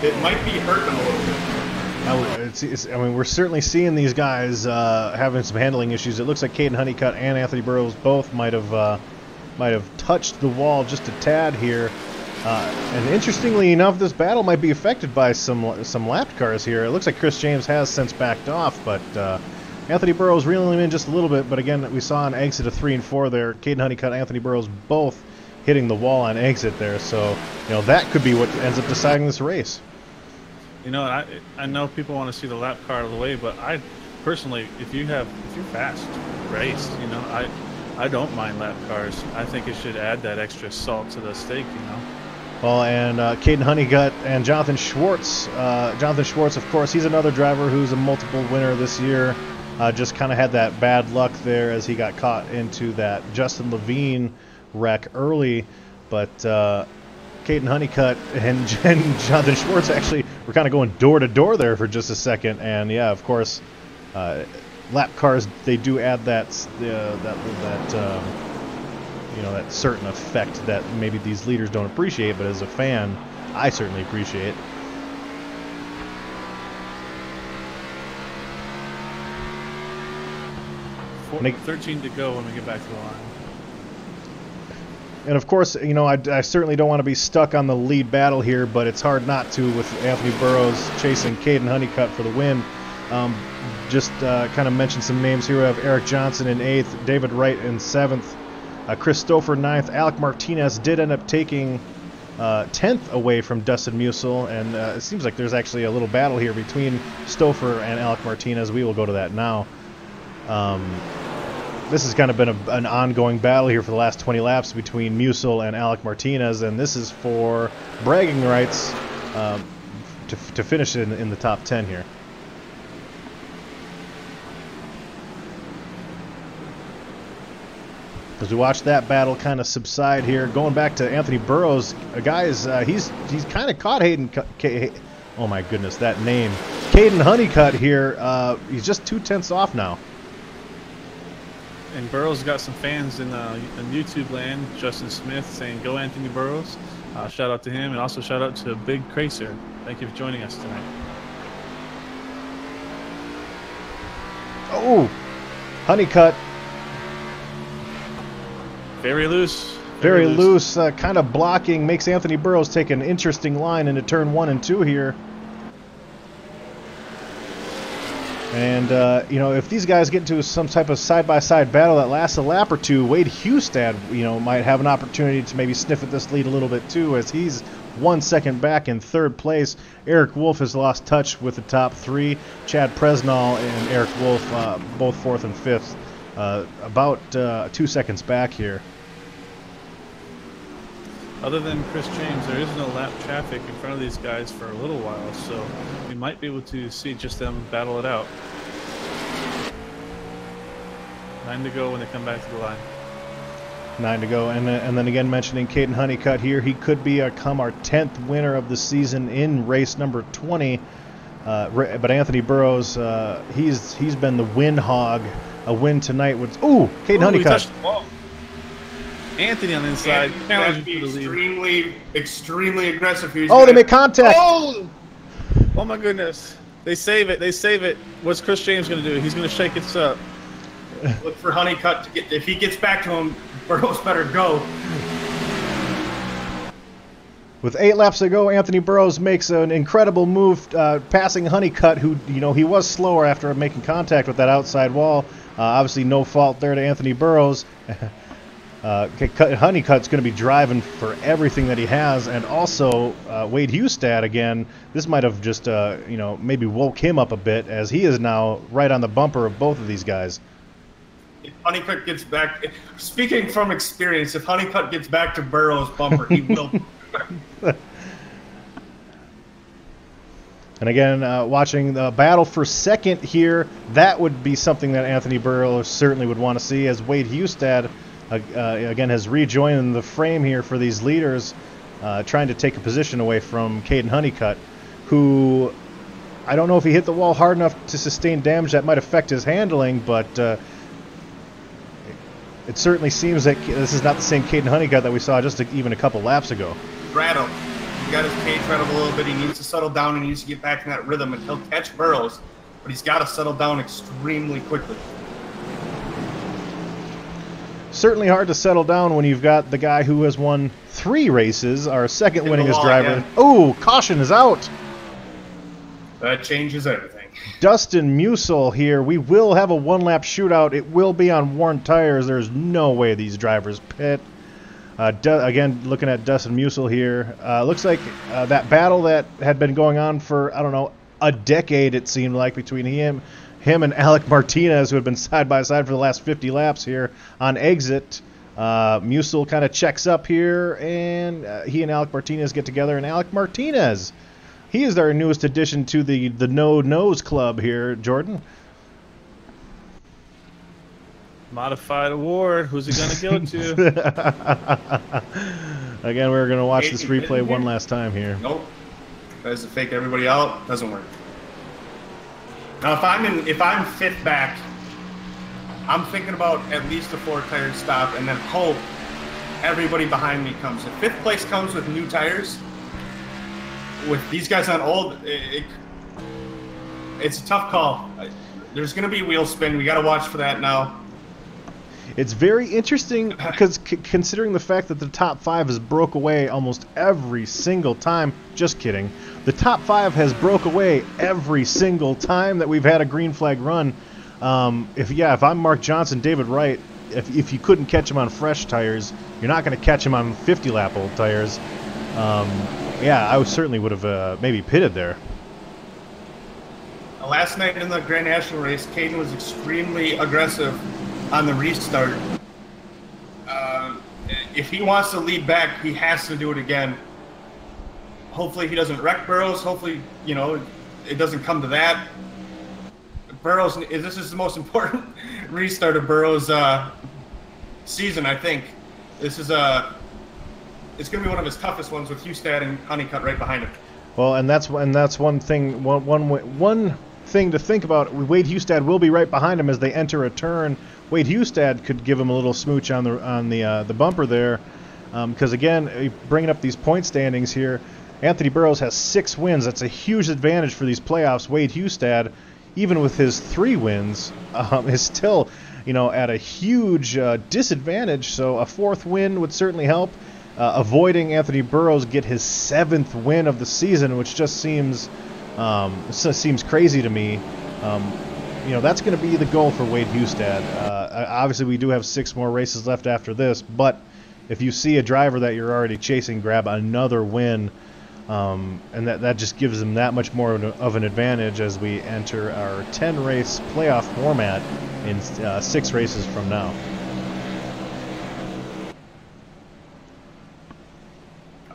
It might be hurting him a little bit. I mean, we're certainly seeing these guys having some handling issues. It looks like Caden Honeycutt and Anthony Burrows both might have touched the wall just a tad here. And interestingly enough, this battle might be affected by some lapped cars here. It looks like Chris James has since backed off, but Anthony Burrows reeling him in just a little bit. But again, we saw an exit of 3 and 4 there. Caden Honeycutt and Anthony Burrows both hitting the wall on exit there. So, that could be what ends up deciding this race. I know people want to see the lap car out of the way, but I personally, if you're fast raced, I don't mind lap cars. I think it should add that extra salt to the steak, Well, and Caden Honeycutt and Jonathan Schwartz. Jonathan Schwartz, of course, he's another driver who's a multiple winner this year. Just kind of had that bad luck there as he got caught into that Justin Levine wreck early. But Caden Honeycutt and Jonathan Schwartz actually were kind of going door to door there for just a second. And yeah, of course, lap cars, they do add that that certain effect that maybe these leaders don't appreciate, but as a fan, I certainly appreciate. 13 to go when we get back to the line. And of course, I certainly don't want to be stuck on the lead battle here, but it's hard not to with Anthony Burrows chasing Caden Honeycutt for the win. Just kind of mention some names here. We have Eric Johnson in 8th, David Wright in 7th, Chris Stouffer 9th. Alec Martinez did end up taking 10th away from Dustin Musil, and it seems like there's actually a little battle here between Stouffer and Alec Martinez. We will go to that now. This has kind of been an ongoing battle here for the last 20 laps between Musil and Alec Martinez, and this is for bragging rights to finish in the top 10 here. As we watch that battle kind of subside here, going back to Anthony Burrows, guys, he's kind of caught oh my goodness, that name, Caden Honeycutt here. He's just 2/10 off now. And Burrows got some fans in YouTube land. Justin Smith saying, "Go Anthony Burrows." Shout out to him, and also shout out to Big Cracer. Thank you for joining us tonight. Oh, Honeycutt. Very loose. Very loose, kind of blocking, makes Anthony Burrows take an interesting line into turn 1 and 2 here. And, if these guys get into some type of side-by-side battle that lasts a lap or two, Wade Hustad, might have an opportunity to maybe sniff at this lead a little bit too, as he's 1 second back in 3rd place. Eric Wolf has lost touch with the top 3. Chad Presnall and Eric Wolf, both 4th and 5th, about 2 seconds back here. Other than Chris James, there is no lap traffic in front of these guys for a little while, so we might be able to see just them battle it out. 9 to go when they come back to the line. 9 to go, and then again mentioning Caden Honeycutt here, he could become our 10th winner of the season in race number 20. But Anthony Burrows, he's been the win hog. A win tonight was Caden Honeycutt. Anthony on the inside. Extremely aggressive here. They make contact. Oh my goodness. They save it. What's Chris James going to do? He's going to shake it up. Look for Honeycutt to get. If he gets back to him, Burrows better go. With 8 laps to go, Anthony Burrows makes an incredible move, passing Honeycutt, who, he was slower after making contact with that outside wall. Obviously, no fault there to Anthony Burrows. Honeycutt's going to be driving for everything that he has, and also Wade Hustad again. This might have just, maybe woke him up a bit, as he is now right on the bumper of both of these guys. If Honeycutt gets back, speaking from experience, if Honeycutt gets back to Burrows' bumper, he will. And again, watching the battle for second here, that would be something that Anthony Burrows certainly would want to see, as Wade Hustad again has rejoined the frame here for these leaders, trying to take a position away from Caden Honeycutt, who I don't know if he hit the wall hard enough to sustain damage that might affect his handling, but it certainly seems that this is not the same Caden Honeycutt that we saw just even a couple laps ago. Rattled. He got his cage rattled a little bit. He needs to settle down and he needs to get back in that rhythm, and he'll catch Burrows, but he's got to settle down extremely quickly. Certainly hard to settle down when you've got the guy who has won 3 races, our second winningest driver. Again. Oh, caution is out. That changes everything. Dustin Musil here. We will have a 1-lap shootout. It will be on worn tires. There's no way these drivers pit. Again, looking at Dustin Musil here. Looks like that battle that had been going on for, I don't know, a decade, it seemed like, between him and Alec Martinez, who had been side by side for the last 50 laps here on exit. Musil kind of checks up here, and he and Alec Martinez get together, and Alec Martinez, he is our newest addition to the No Nose Club here, Jordan. Modified award. Who's it going to go to? Again, we're going to watch this replay one last time here. Nope. Tries to fake everybody out. Doesn't work. Now, if I'm 5th back, I'm thinking about at least a 4-tire stop, and then hope everybody behind me comes. If 5th place comes with new tires, with these guys on old, it's a tough call. There's going to be wheel spin. We got to watch for that now. It's very interesting because considering the fact that the top 5 has broke away almost every single time. Just kidding. The top 5 has broke away every single time that we've had a green flag run. If I'm Mark Johnson, David Wright, if you couldn't catch him on fresh tires, you're not going to catch him on 50-lap old tires. I certainly would have maybe pitted there. Last night in the Grand National race, Caden was extremely aggressive on the restart. If he wants to lead back, he has to do it again. Hopefully he doesn't wreck Burrows. Hopefully, it doesn't come to that. Burrows, this is the most important restart of Burrows' season, I think. This is it's going to be one of his toughest ones with Hustad and Honeycutt right behind him. Well, and that's one thing. One thing to think about. Wade Hustad will be right behind him as they enter a turn. Wade Hustad could give him a little smooch on the bumper there, because again, bringing up these point standings here, Anthony Burrows has 6 wins. That's a huge advantage for these playoffs. Wade Hustad, even with his 3 wins, is still at a huge disadvantage. So a 4th win would certainly help. Avoiding Anthony Burrows get his 7th win of the season, which just seems crazy to me. That's going to be the goal for Wade Hustad. Obviously, we do have 6 more races left after this, but if you see a driver that you're already chasing grab another win, and that just gives them that much more of an advantage as we enter our 10-race playoff format in 6 races from now.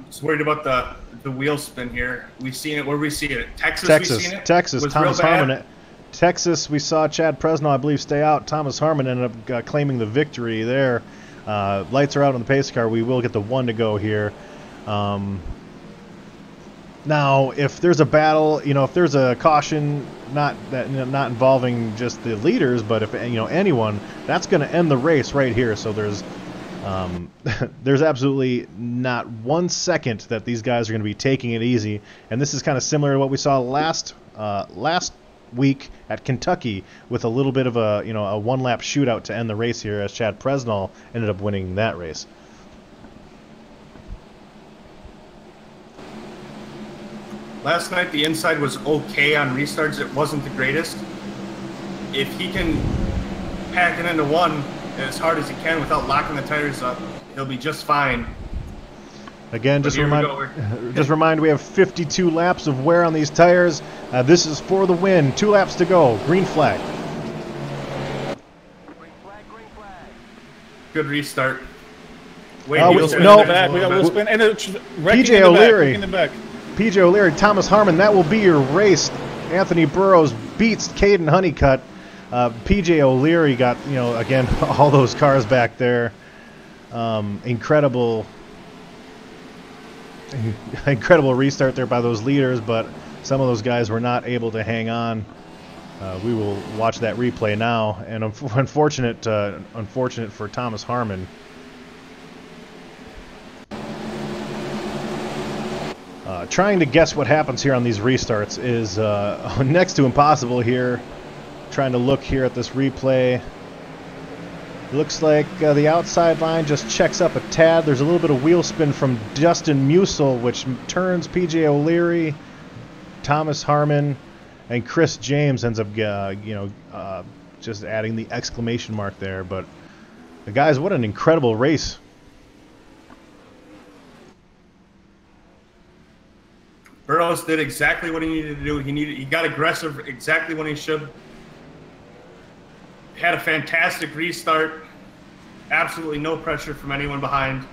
Just worried about the wheel spin here. We've seen it. Where we see it? Texas. We've seen it. Texas. Was Thomas real bad. Harmon. Texas. We saw Chad Presnell, I believe, stay out. Thomas Harmon ended up claiming the victory there. Lights are out on the pace car. We will get the 1 to go here. Now, if there's a battle, if there's a caution, not involving just the leaders, but if anyone, that's going to end the race right here. So there's absolutely not 1 second that these guys are going to be taking it easy, and this is kind of similar to what we saw last week at Kentucky with a little bit of a 1-lap shootout to end the race here, as Chad Presnell ended up winning that race. Last night the inside was okay on restarts. It wasn't the greatest. If he can pack it into 1 as hard as he can without locking the tires up, he'll be just fine. Again, just remind we have 52 laps of wear on these tires. This is for the win. 2 laps to go. Green flag. Green flag. Good restart. We got wheel spin and PJ O'Leary. In the back. PJ O'Leary, Thomas Harmon, that will be your race. Anthony Burrows beats Caden Honeycutt. PJ O'Leary got, again, all those cars back there. Incredible restart there by those leaders, but some of those guys were not able to hang on. We will watch that replay now, and unfortunate for Thomas Harmon. Trying to guess what happens here on these restarts is next to impossible here. Trying to look here at this replay. Looks like the outside line just checks up a tad. There's a little bit of wheel spin from Justin Musil, which turns PJ O'Leary, Thomas Harmon, and Chris James ends up, just adding the exclamation mark there. But guys, what an incredible race! Burrows did exactly what he needed to do. He got aggressive exactly when he should. Had a fantastic restart. Absolutely no pressure from anyone behind.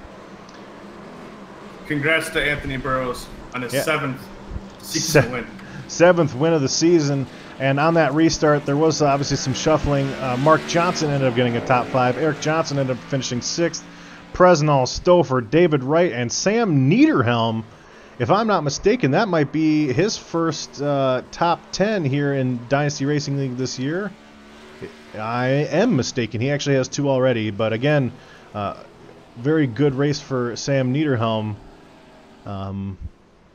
Congrats to Anthony Burrows on his 7th season win. 7th win of the season. And on that restart, there was obviously some shuffling. Mark Johnson ended up getting a top 5. Eric Johnson ended up finishing 6th. Presnell, Stouffer, David Wright, and Sam Niederhelm. If I'm not mistaken, that might be his first top 10 here in Dynasty Racing League this year. I am mistaken. He actually has 2 already. But again, very good race for Sam Niederhelm.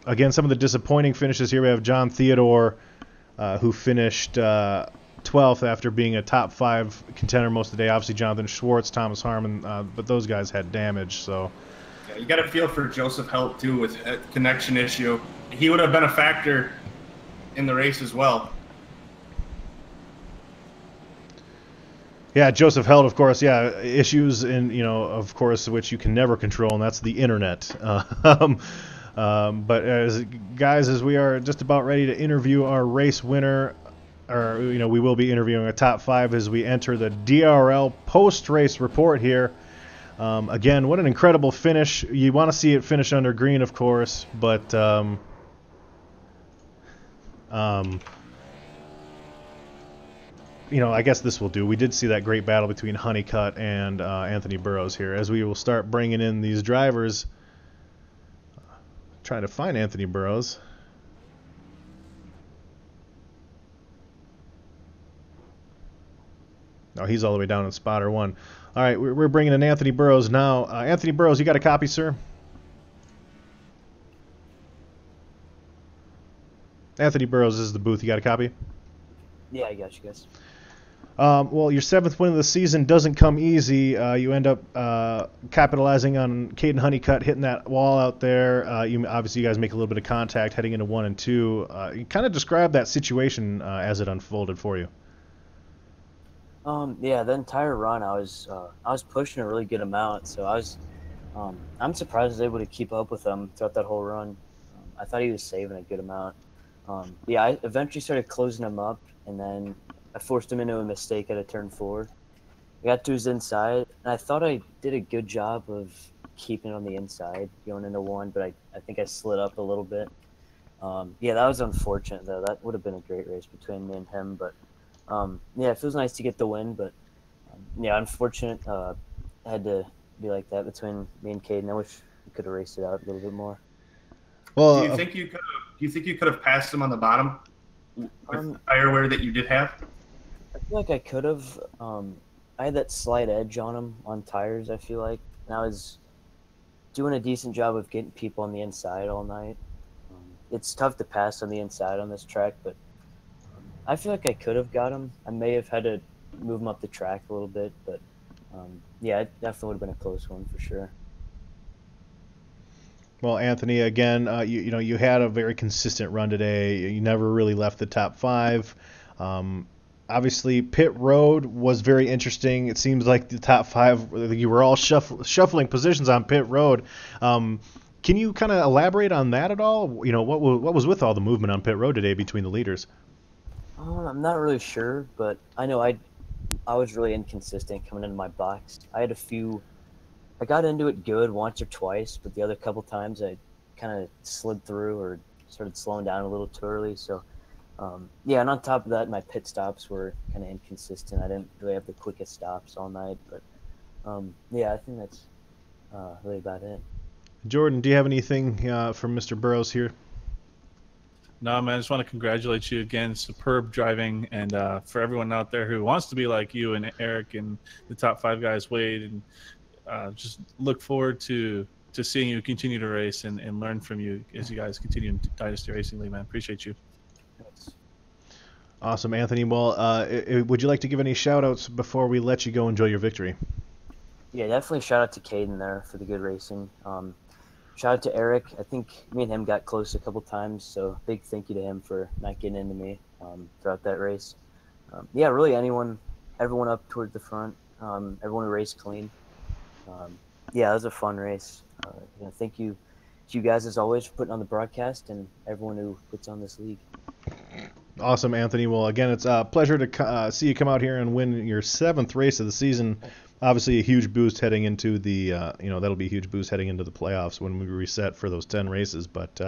Again, some of the disappointing finishes here. We have John Theodore, who finished 12th after being a top 5 contender most of the day. Obviously, Jonathan Schwartz, Thomas Harmon, but those guys had damage. So yeah, you got to feel for Joseph Helt too with a connection issue. He would have been a factor in the race as well. Yeah, Joseph Held, of course. Yeah, issues in of course, which you can never control, and that's the internet. But as we are just about ready to interview our race winner, or we will be interviewing a top 5 as we enter the DRL post-race report here. Again, what an incredible finish! You want to see it finish under green, of course, but I guess this will do. We did see that great battle between Honeycutt and Anthony Burrows here. As we will start bringing in these drivers, trying to find Anthony Burrows. Oh, he's all the way down in spotter 1. All right, we're bringing in Anthony Burrows now. Anthony Burrows, you got a copy, sir? Anthony Burrows, this is the booth. You got a copy? Yeah, I got you guys. Well, your 7th win of the season doesn't come easy. You end up capitalizing on Caden Honeycutt hitting that wall out there. Obviously, you guys make a little bit of contact heading into 1 and 2. You kind of describe that situation as it unfolded for you. Yeah, the entire run, I was pushing a really good amount, so I'm surprised I was able to keep up with him throughout that whole run. I thought he was saving a good amount. Yeah, I eventually started closing him up, and then I forced him into a mistake at a turn 4. I got to his inside, and I thought I did a good job of keeping it on the inside going into 1, but I think I slid up a little bit. Yeah, that was unfortunate, though. That would have been a great race between me and him, but yeah, it feels nice to get the win, but yeah, unfortunate. It had to be like that between me and Caden. I wish we could have raced it out a little bit more. Well, do you think you could have passed him on the bottom with the tire wear that you did have? I feel like I could have. I had that slight edge on him on tires, I feel like. And I was doing a decent job of getting people on the inside all night. It's tough to pass on the inside on this track, but I feel like I could have got him. I may have had to move him up the track a little bit, but yeah, it definitely would have been a close one for sure. Well, Anthony, again, you had a very consistent run today. You never really left the top 5. Obviously, pit road was very interesting. It seems like the top 5, you were all shuffling positions on pit road. Can you kind of elaborate on that at all? What was with all the movement on pit road today between the leaders? I'm not really sure, but I know I was really inconsistent coming into my box. I got into it good once or twice, but the other couple times I kind of slid through or started slowing down a little too early. So, yeah, and on top of that, my pit stops were kind of inconsistent. I didn't really have the quickest stops all night, but yeah, I think that's really about it. Jordan, do you have anything from Mr. Burrows here? No, man, I just want to congratulate you again. Superb driving, and for everyone out there who wants to be like you and Eric and the top 5 guys, Wade, and just look forward to seeing you continue to race and learn from you as you guys continue in Dynasty Racing League, man. Appreciate you. Thanks. Awesome, Anthony. Well, would you like to give any shout-outs before we let you go enjoy your victory? Yeah, definitely shout out to Caden there for the good racing. Shout out to Eric. I think me and him got close a couple times, so big thank you to him for not getting into me throughout that race. Yeah, really everyone up towards the front, everyone who raced clean. Yeah, it was a fun race. Thank you to you guys as always for putting on the broadcast and everyone who puts on this league. Awesome, Anthony. Well, again, it's a pleasure to see you come out here and win your 7th race of the season. Obviously, a huge boost heading into the, that'll be a huge boost heading into the playoffs when we reset for those 10 races. But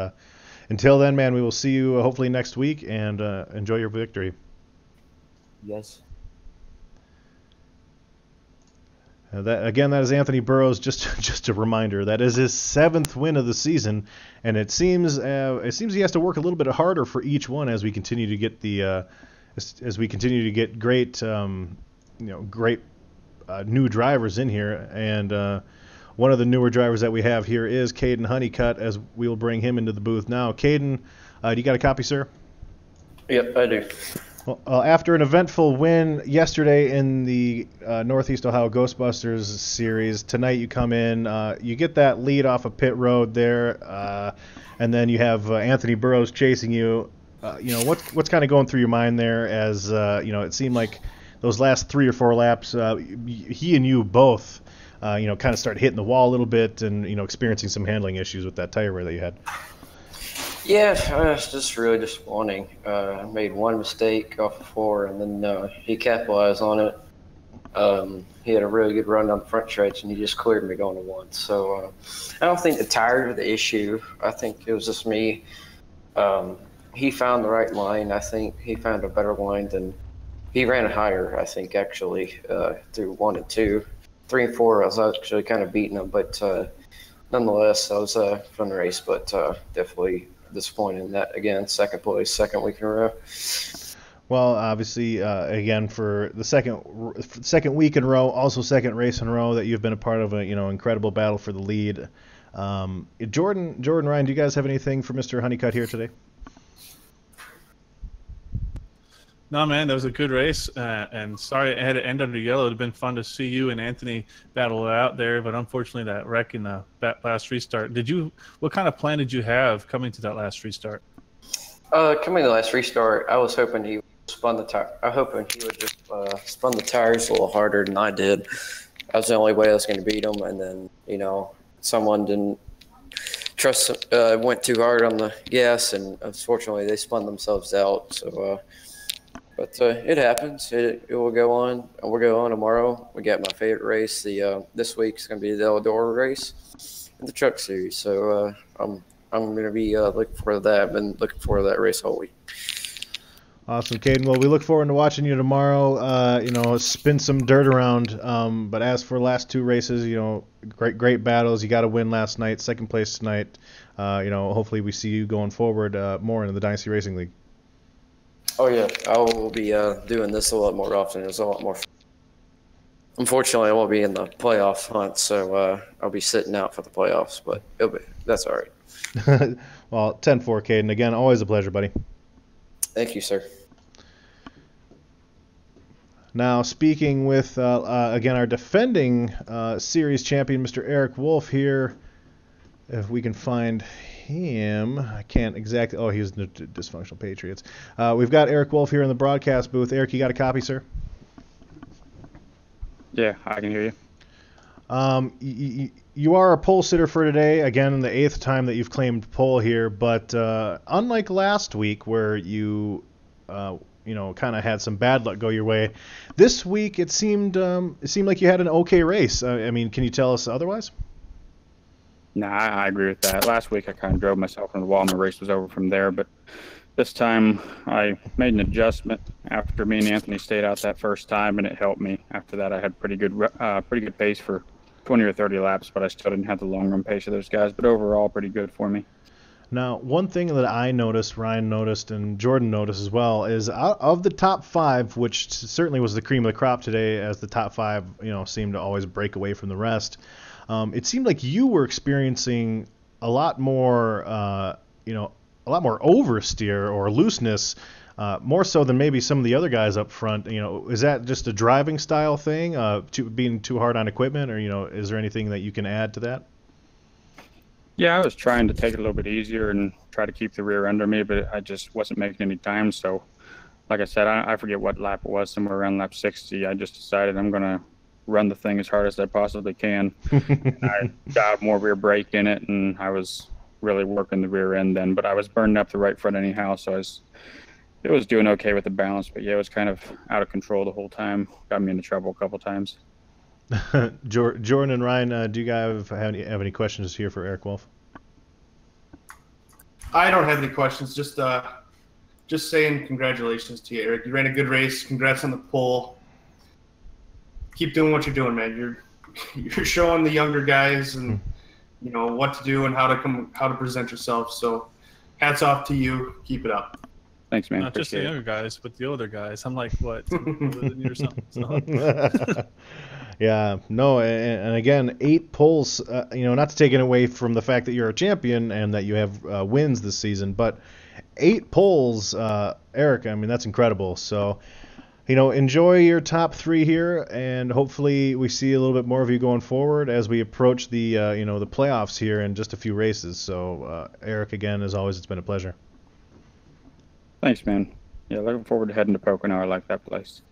until then, man, we will see you hopefully next week, and enjoy your victory. Yes. That is Anthony Burrows. Just a reminder, that is his 7th win of the season, and it seems he has to work a little bit harder for each one as we continue to get great great new drivers in here, and one of the newer drivers that we have here is Caden Honeycutt, as we will bring him into the booth now. Caden, do you got a copy, sir? Yep, I do. Well, after an eventful win yesterday in the Northeast Ohio Ghostbusters series, tonight you come in, you get that lead off of pit road there, and then you have Anthony Burrows chasing you. What's kind of going through your mind there? As it seemed like those last 3 or 4 laps, he and you both, kind of started hitting the wall a little bit, and experiencing some handling issues with that tire wear that you had. Yeah, it's just really disappointing. I made one mistake off of 4, and then he capitalized on it. He had a really good run on the front stretch, and he just cleared me going to 1. So I don't think the tires were the issue. I think it was just me. He found the right line. I think he found a better line than he ran higher, I think, actually, through 1 and 2. 3 and 4, I was actually kind of beating him, but nonetheless, I was from the race, but definitely disappointed in that. Again, second place, second week in a row. Well, obviously, again, for the second week in a row, also second race in a row that you've been a part of, incredible battle for the lead. Jordan, Ryan, do you guys have anything for Mr. Honeycutt here today? No, man, that was a good race, and sorry it had to end under yellow. It would have been fun to see you and Anthony battle it out there, but unfortunately that wreck in that last restart. What kind of plan did you have coming to that last restart? Coming to the last restart, I was hoping he would spun the tire. I was hoping he would just spun the tires a little harder than I did. That was the only way I was going to beat him, and then, someone didn't trust, went too hard on the gas, and unfortunately they spun themselves out, so but it happens. It will go on. We'll go on tomorrow. We got my favorite race. This week's going to be the Eldora race in the Truck Series. So I'm going to be looking forward to that. I've been looking forward to that race all week. Awesome, Caden. Well, we look forward to watching you tomorrow. Spin some dirt around. But as for last 2 races, great battles. You got a win last night, second place tonight. Hopefully we see you going forward more into the Dynasty Racing League. Oh, yeah. I will be doing this a lot more often. It's a lot more fun. Unfortunately, I won't be in the playoff hunt, so I'll be sitting out for the playoffs, but that's all right. Well, 10-4, Caden. Again, always a pleasure, buddy. Thank you, sir. Now, speaking with, again, our defending series champion, Mr. Eric Wolf here. If we can find him. I can't exactly. Oh, he's the Dysfunctional Patriots. We've got Eric Wolf here in the broadcast booth. Eric, you got a copy, sir? Yeah, I can hear you. You are a pole sitter for today. Again, the 8th time that you've claimed pole here. But unlike last week, where you kind of had some bad luck go your way, this week it seemed like you had an okay race. Can you tell us otherwise? Nah, I agree with that. Last week I kind of drove myself into the wall and the race was over from there, but this time I made an adjustment after me and Anthony stayed out that first time, and it helped me. After that I had pretty good pace for 20 or 30 laps, but I still didn't have the long run pace of those guys, but overall pretty good for me. Now, one thing that I noticed, Ryan noticed, and Jordan noticed as well, is out of the top 5, which certainly was the cream of the crop today, as the top 5 seemed to always break away from the rest. It seemed like you were experiencing a lot more, oversteer or looseness, more so than maybe some of the other guys up front. Is that just a driving style thing, being too hard on equipment, or is there anything that you can add to that? Yeah, I was trying to take it a little bit easier and try to keep the rear under me, but I just wasn't making any time. So, like I said, I forget what lap it was, somewhere around lap 60. I just decided I'm going to run the thing as hard as I possibly can. I got more rear brake in it, and I was really working the rear end then, but I was burning up the right front anyhow, so it was doing okay with the balance, but yeah, it was kind of out of control the whole time. Got me into trouble a couple times. Jordan and Ryan, do you guys have any questions here for Eric Wolf? I don't have any questions. Just saying congratulations to you, Eric. You ran a good race. Congrats on the pole. Keep doing what you're doing, man. You're showing the younger guys and what to do and how to present yourself. So, hats off to you. Keep it up. Thanks, man. Not just the younger guys, but the older guys. I'm like, what, older than you or something? So. Yeah, no, and again, 8 poles. Not to take it away from the fact that you're a champion and that you have wins this season, but 8 poles, Eric. I mean, that's incredible. So, enjoy your top 3 here, and hopefully we see a little bit more of you going forward as we approach the the playoffs here in just a few races. So, Eric, again, as always, it's been a pleasure. Thanks, man. Yeah, looking forward to heading to Pocono. I like that place.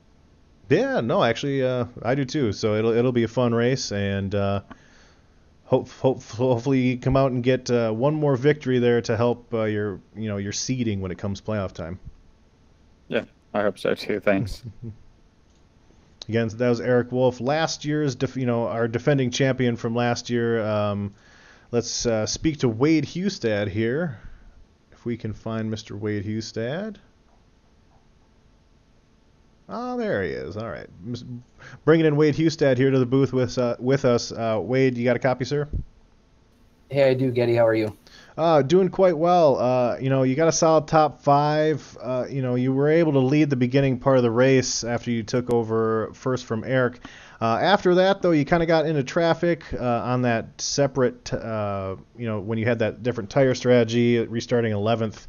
Yeah, no, actually, I do too. So it'll be a fun race, and hopefully you come out and get one more victory there to help your seeding when it comes playoff time. Yeah, I hope so too. Thanks. Again, that was Eric Wolf, last year's our defending champion from last year. Let's speak to Wade Hustad here, if we can find Mr. Wade Hustad. Oh, there he is. All right. Bringing in Wade Hustad here to the booth with us. Wade, you got a copy, sir? Hey, I do, Getty. How are you? Doing quite well. You got a solid top 5. You were able to lead the beginning part of the race after you took over first from Eric. After that, though, you kind of got into traffic on that separate, when you had that different tire strategy, restarting 11th.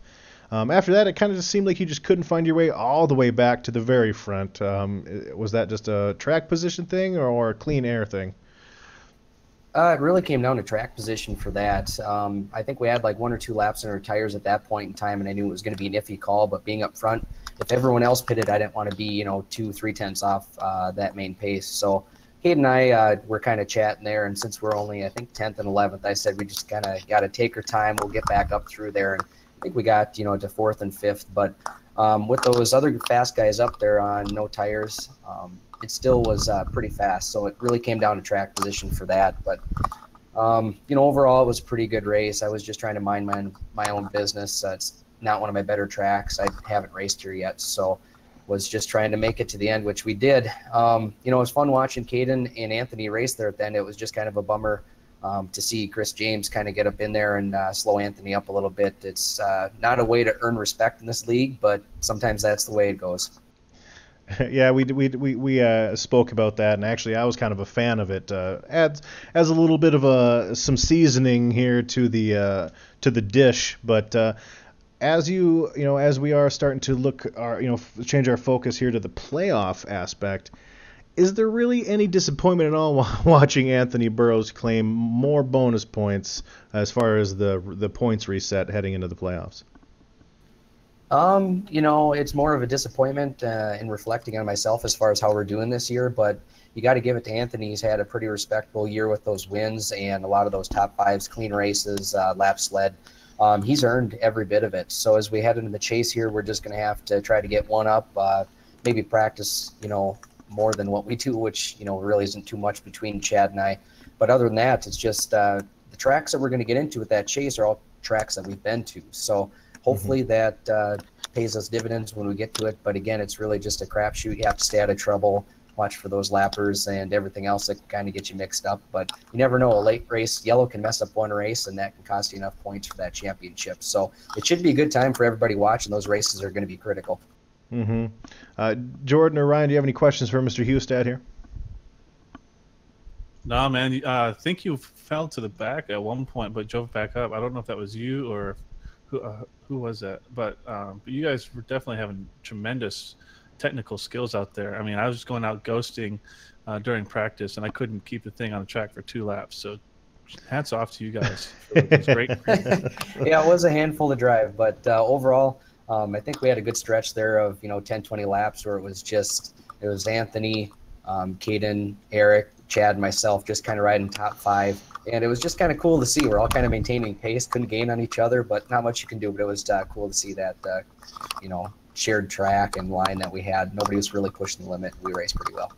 After that, it kind of just seemed like you just couldn't find your way all the way back to the very front. Was that just a track position thing or a clean air thing? It really came down to track position for that. I think we had like 1 or 2 laps in our tires at that point in time, and I knew it was going to be an iffy call. But being up front, if everyone else pitted, I didn't want to be 2-3 tenths off that main pace. So Kate and I were kind of chatting there, and since we're only, I think, 10th and 11th, I said we just kind of got to take our time. We'll get back up through there, and I think we got to 4th and 5th. But with those other fast guys up there on no tires, it still was pretty fast. So it really came down to track position for that. But overall, it was a pretty good race. I was just trying to mind my own business. It's not one of my better tracks. I haven't raced here yet, so was just trying to make it to the end, which we did. It was fun watching Caden and Anthony race there at the end. It was just kind of a bummer to see Chris James kind of get up in there and slow Anthony up a little bit. It's not a way to earn respect in this league, but sometimes that's the way it goes. Yeah, we spoke about that, and actually I was kind of a fan of it. Adds a little bit of some seasoning here to the dish, but as as we are starting to look change our focus here to the playoff aspect, is there really any disappointment at all watching Anthony Burrows claim more bonus points as far as the points reset heading into the playoffs? It's more of a disappointment in reflecting on myself as far as how we're doing this year, but you got to give it to Anthony. He's had a pretty respectable year with those wins and a lot of those top 5s, clean races, lap sled. He's earned every bit of it. So as we head into the chase here, we're just going to have to try to get one up, maybe practice, more than what we do, which, really isn't too much between Chad and I. But other than that, it's just the tracks that we're going to get into with that chase are all tracks that we've been to. So hopefully that pays us dividends when we get to it. But again, it's really just a crapshoot. You have to stay out of trouble, watch for those lappers and everything else that kind of gets you mixed up. But you never know. A late race, yellow can mess up one race, and that can cost you enough points for that championship. So it should be a good time for everybody watching. Those races are going to be critical. Jordan or Ryan, do you have any questions for Mr. Hustad here? No, man. I think you fell to the back at one point, but drove back up. I don't know if that was you or who was that. But you guys were definitely having tremendous technical skills out there. I mean, I was going out ghosting during practice, and I couldn't keep the thing on the track for 2 laps. So hats off to you guys. It was great. Yeah, it was a handful to drive, but overall, I think we had a good stretch there of 10, 20 laps where it was Anthony, Caden, Eric, Chad, and myself just kind of riding top 5, and it was just kind of cool to see. We're all kind of maintaining pace, couldn't gain on each other, but not much you can do. But it was cool to see that shared track and line that we had. Nobody was really pushing the limit. We raced pretty well.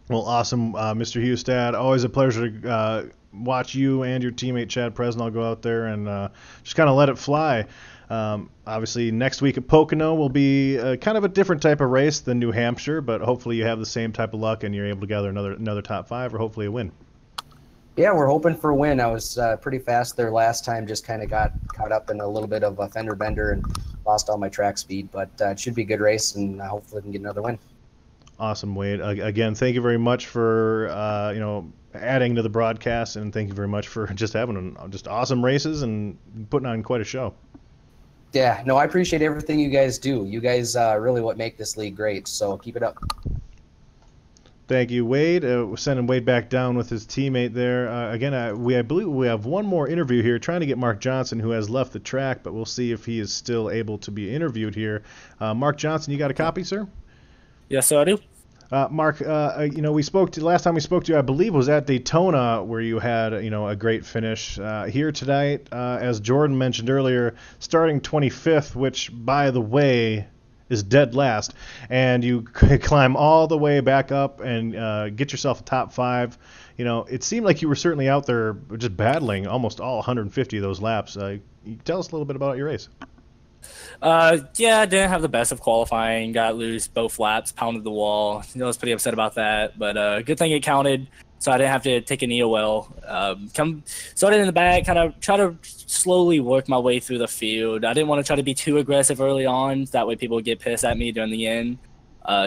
Well, awesome, Mr. Hustad. Always a pleasure to watch you and your teammate Chad Presnell go out there and just kind of let it fly. Obviously, next week at Pocono will be kind of a different type of race than New Hampshire, but hopefully you have the same type of luck and you're able to gather another top 5 or hopefully a win. Yeah, we're hoping for a win. I was pretty fast there last time, just kind of got caught up in a little bit of a fender bender and lost all my track speed, but it should be a good race, and hopefully we can get another win. Awesome, Wade. Again, thank you very much for adding to the broadcast, and thank you very much for just having just awesome races and putting on quite a show. Yeah, no, I appreciate everything you guys do. You guys really what make this league great, so keep it up. Thank you, Wade. We're sending Wade back down with his teammate there. Again, I believe we have one more interview here, trying to get Mark Johnson, who has left the track, but we'll see if he is still able to be interviewed here. Mark Johnson, you got a copy, sir? Yes, sir, I do. Mark, we spoke to last time we spoke to you, I believe, was at Daytona, where you had a great finish. Here tonight, as Jordan mentioned earlier, starting 25th, which, by the way, is dead last, and you climb all the way back up and get yourself a top 5. It seemed like you were certainly out there just battling almost all 150 of those laps. You tell us a little bit about your race. Yeah, I didn't have the best of qualifying. Got loose both laps, pounded the wall. I was pretty upset about that, but good thing it counted, so I didn't have to take an EOL. Started in the back, kind of try to slowly work my way through the field. I didn't want to try to be too aggressive early on. That way people would get pissed at me during the end.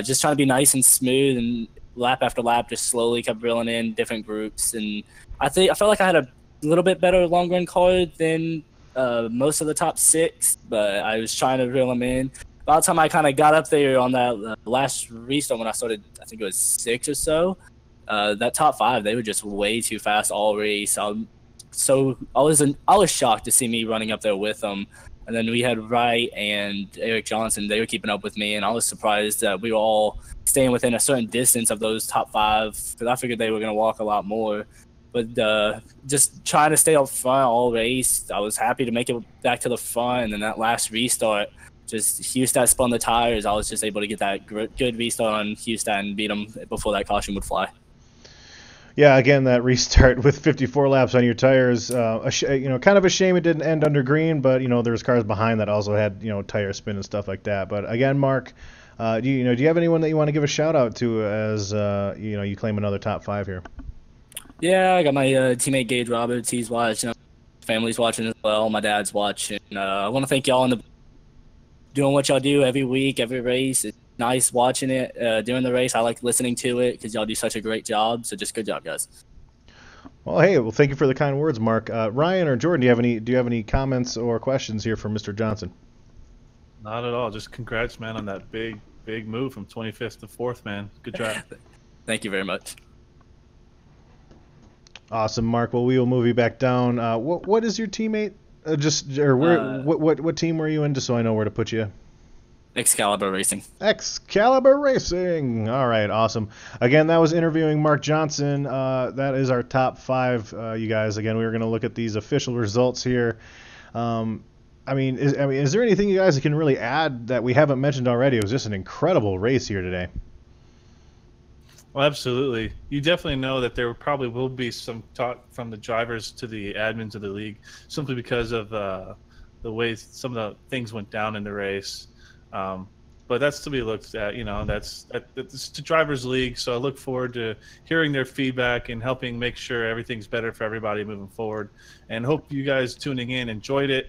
Just trying to be nice and smooth, and lap after lap just slowly kept reeling in different groups. And I felt like I had a little bit better long run car than most of the top 6, but I was trying to reel them in. By the time I kind of got up there on that last restart when I started, I think it was 6 or so, that top 5, they were just way too fast all race. I was shocked to see me running up there with them. And then we had Wright and Eric Johnson. They were keeping up with me, and I was surprised that we were all staying within a certain distance of those top 5, because I figured they were going to walk a lot more. But just trying to stay up front all race, I was happy to make it back to the front. And then that last restart, just Hustat spun the tires. I was just able to get that good restart on Hustat and beat him before that caution would fly. Yeah, again, that restart with 54 laps on your tires, kind of a shame it didn't end under green, but there's cars behind that also had tire spin and stuff like that. But again, Mark, do you have anyone that you want to give a shout out to as you claim another top 5 here? Yeah, I got my teammate Gage Roberts. He's watching. Family's watching as well. My dad's watching. I want to thank y'all doing what y'all do every week, every race. It's nice watching it during the race. I like listening to it because y'all do such a great job. So just good job, guys. Well, thank you for the kind words, Mark. Ryan or Jordan, do you have any comments or questions here for Mr. Johnson? Not at all. Just congrats, man, on that big move from 25th to 4th, man. Good job. Thank you very much. Awesome, Mark. Well, we will move you back down. What is your teammate? What team were you in? Just so I know where to put you. Excalibur Racing. Excalibur Racing. All right, awesome. Again, that was interviewing Mark Johnson. That is our top 5, you guys. Again, we were going to look at these official results here. Is there anything you guys can really add that we haven't mentioned already? It was just an incredible race here today. Well, absolutely. You definitely know that there probably will be some talk from the drivers to the admins of the league, simply because of the way some of the things went down in the race. But that's to be looked at. It's the drivers' league. So I look forward to hearing their feedback and helping make sure everything's better for everybody moving forward. And hope you guys tuning in enjoyed it.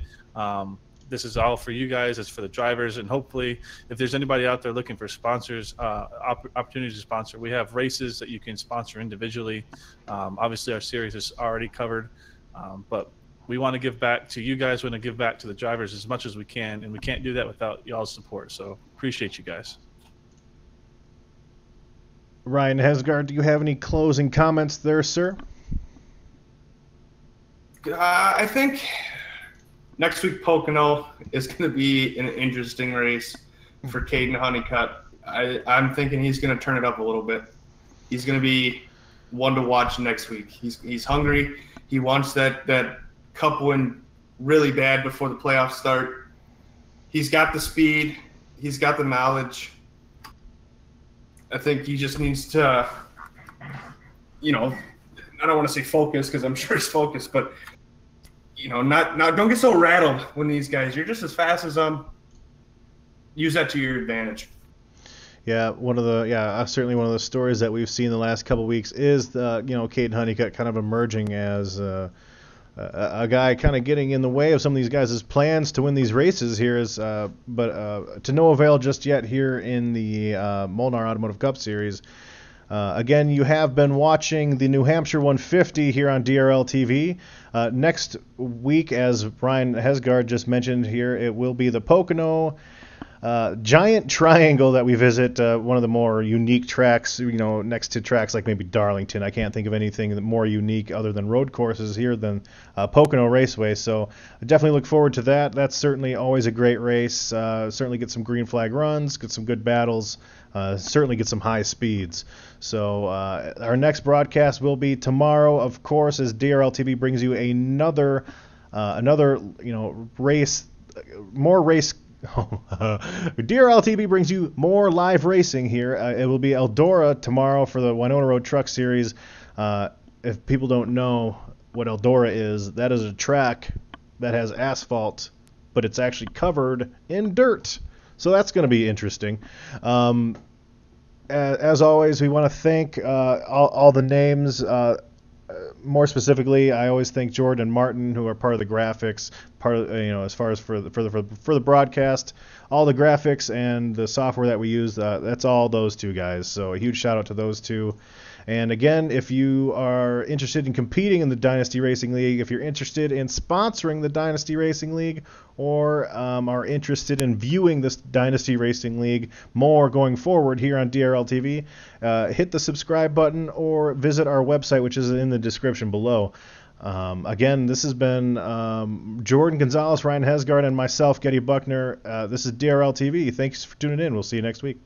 This is all for you guys. It's for the drivers, and hopefully, if there's anybody out there looking for sponsors, opportunities to sponsor, we have races that you can sponsor individually. Obviously, our series is already covered, but we want to give back to you guys. We want to give back to the drivers as much as we can, and we can't do that without y'all's support. So appreciate you guys. Ryan Hesgard, do you have any closing comments there, sir? I think next week, Pocono is going to be an interesting race for Caden Honeycutt. I'm thinking he's going to turn it up a little bit. He's going to be one to watch next week. He's hungry. He wants that cup win really bad before the playoffs start. He's got the speed. He's got the knowledge. I think he just needs to, I don't want to say focus because I'm sure he's focused, but don't get so rattled when these guys. You're just as fast as them. Use that to your advantage. Yeah, certainly one of the stories that we've seen the last couple of weeks is Caden Honeycutt kind of emerging as a guy kind of getting in the way of some of these guys' plans to win these races here is, but to no avail just yet here in the Molnar Automotive Cup Series. Again, you have been watching the New Hampshire 150 here on DRL TV. Next week, as Ryan Hesgard just mentioned here, it will be the Pocono Giant Triangle that we visit, one of the more unique tracks, next to tracks like maybe Darlington. I can't think of anything more unique other than road courses here than Pocono Raceway. So I definitely look forward to that. That's certainly always a great race. Certainly get some green flag runs, get some good battles, certainly get some high speeds. So our next broadcast will be tomorrow, of course, as DRL TV brings you another race, more race. DRL TV brings you more live racing here. It will be Eldora tomorrow for the Winona Road Truck Series. If people don't know what Eldora is, that is a track that has asphalt, but it's actually covered in dirt. So that's going to be interesting. As always, we want to thank all the names. More specifically, I always thank Jordan and Martin, who are part of the graphics, as far as for the broadcast, all the graphics and the software that we use. That's all those two guys. So a huge shout out to those two. And again, if you are interested in competing in the Dynasty Racing League, if you're interested in sponsoring the Dynasty Racing League, or are interested in viewing this Dynasty Racing League more going forward here on DRL TV, hit the subscribe button or visit our website, which is in the description below. Again, this has been Jordan Gonzalez, Ryan Hesgard, and myself, Getty Buckner. This is DRL TV. Thanks for tuning in. We'll see you next week.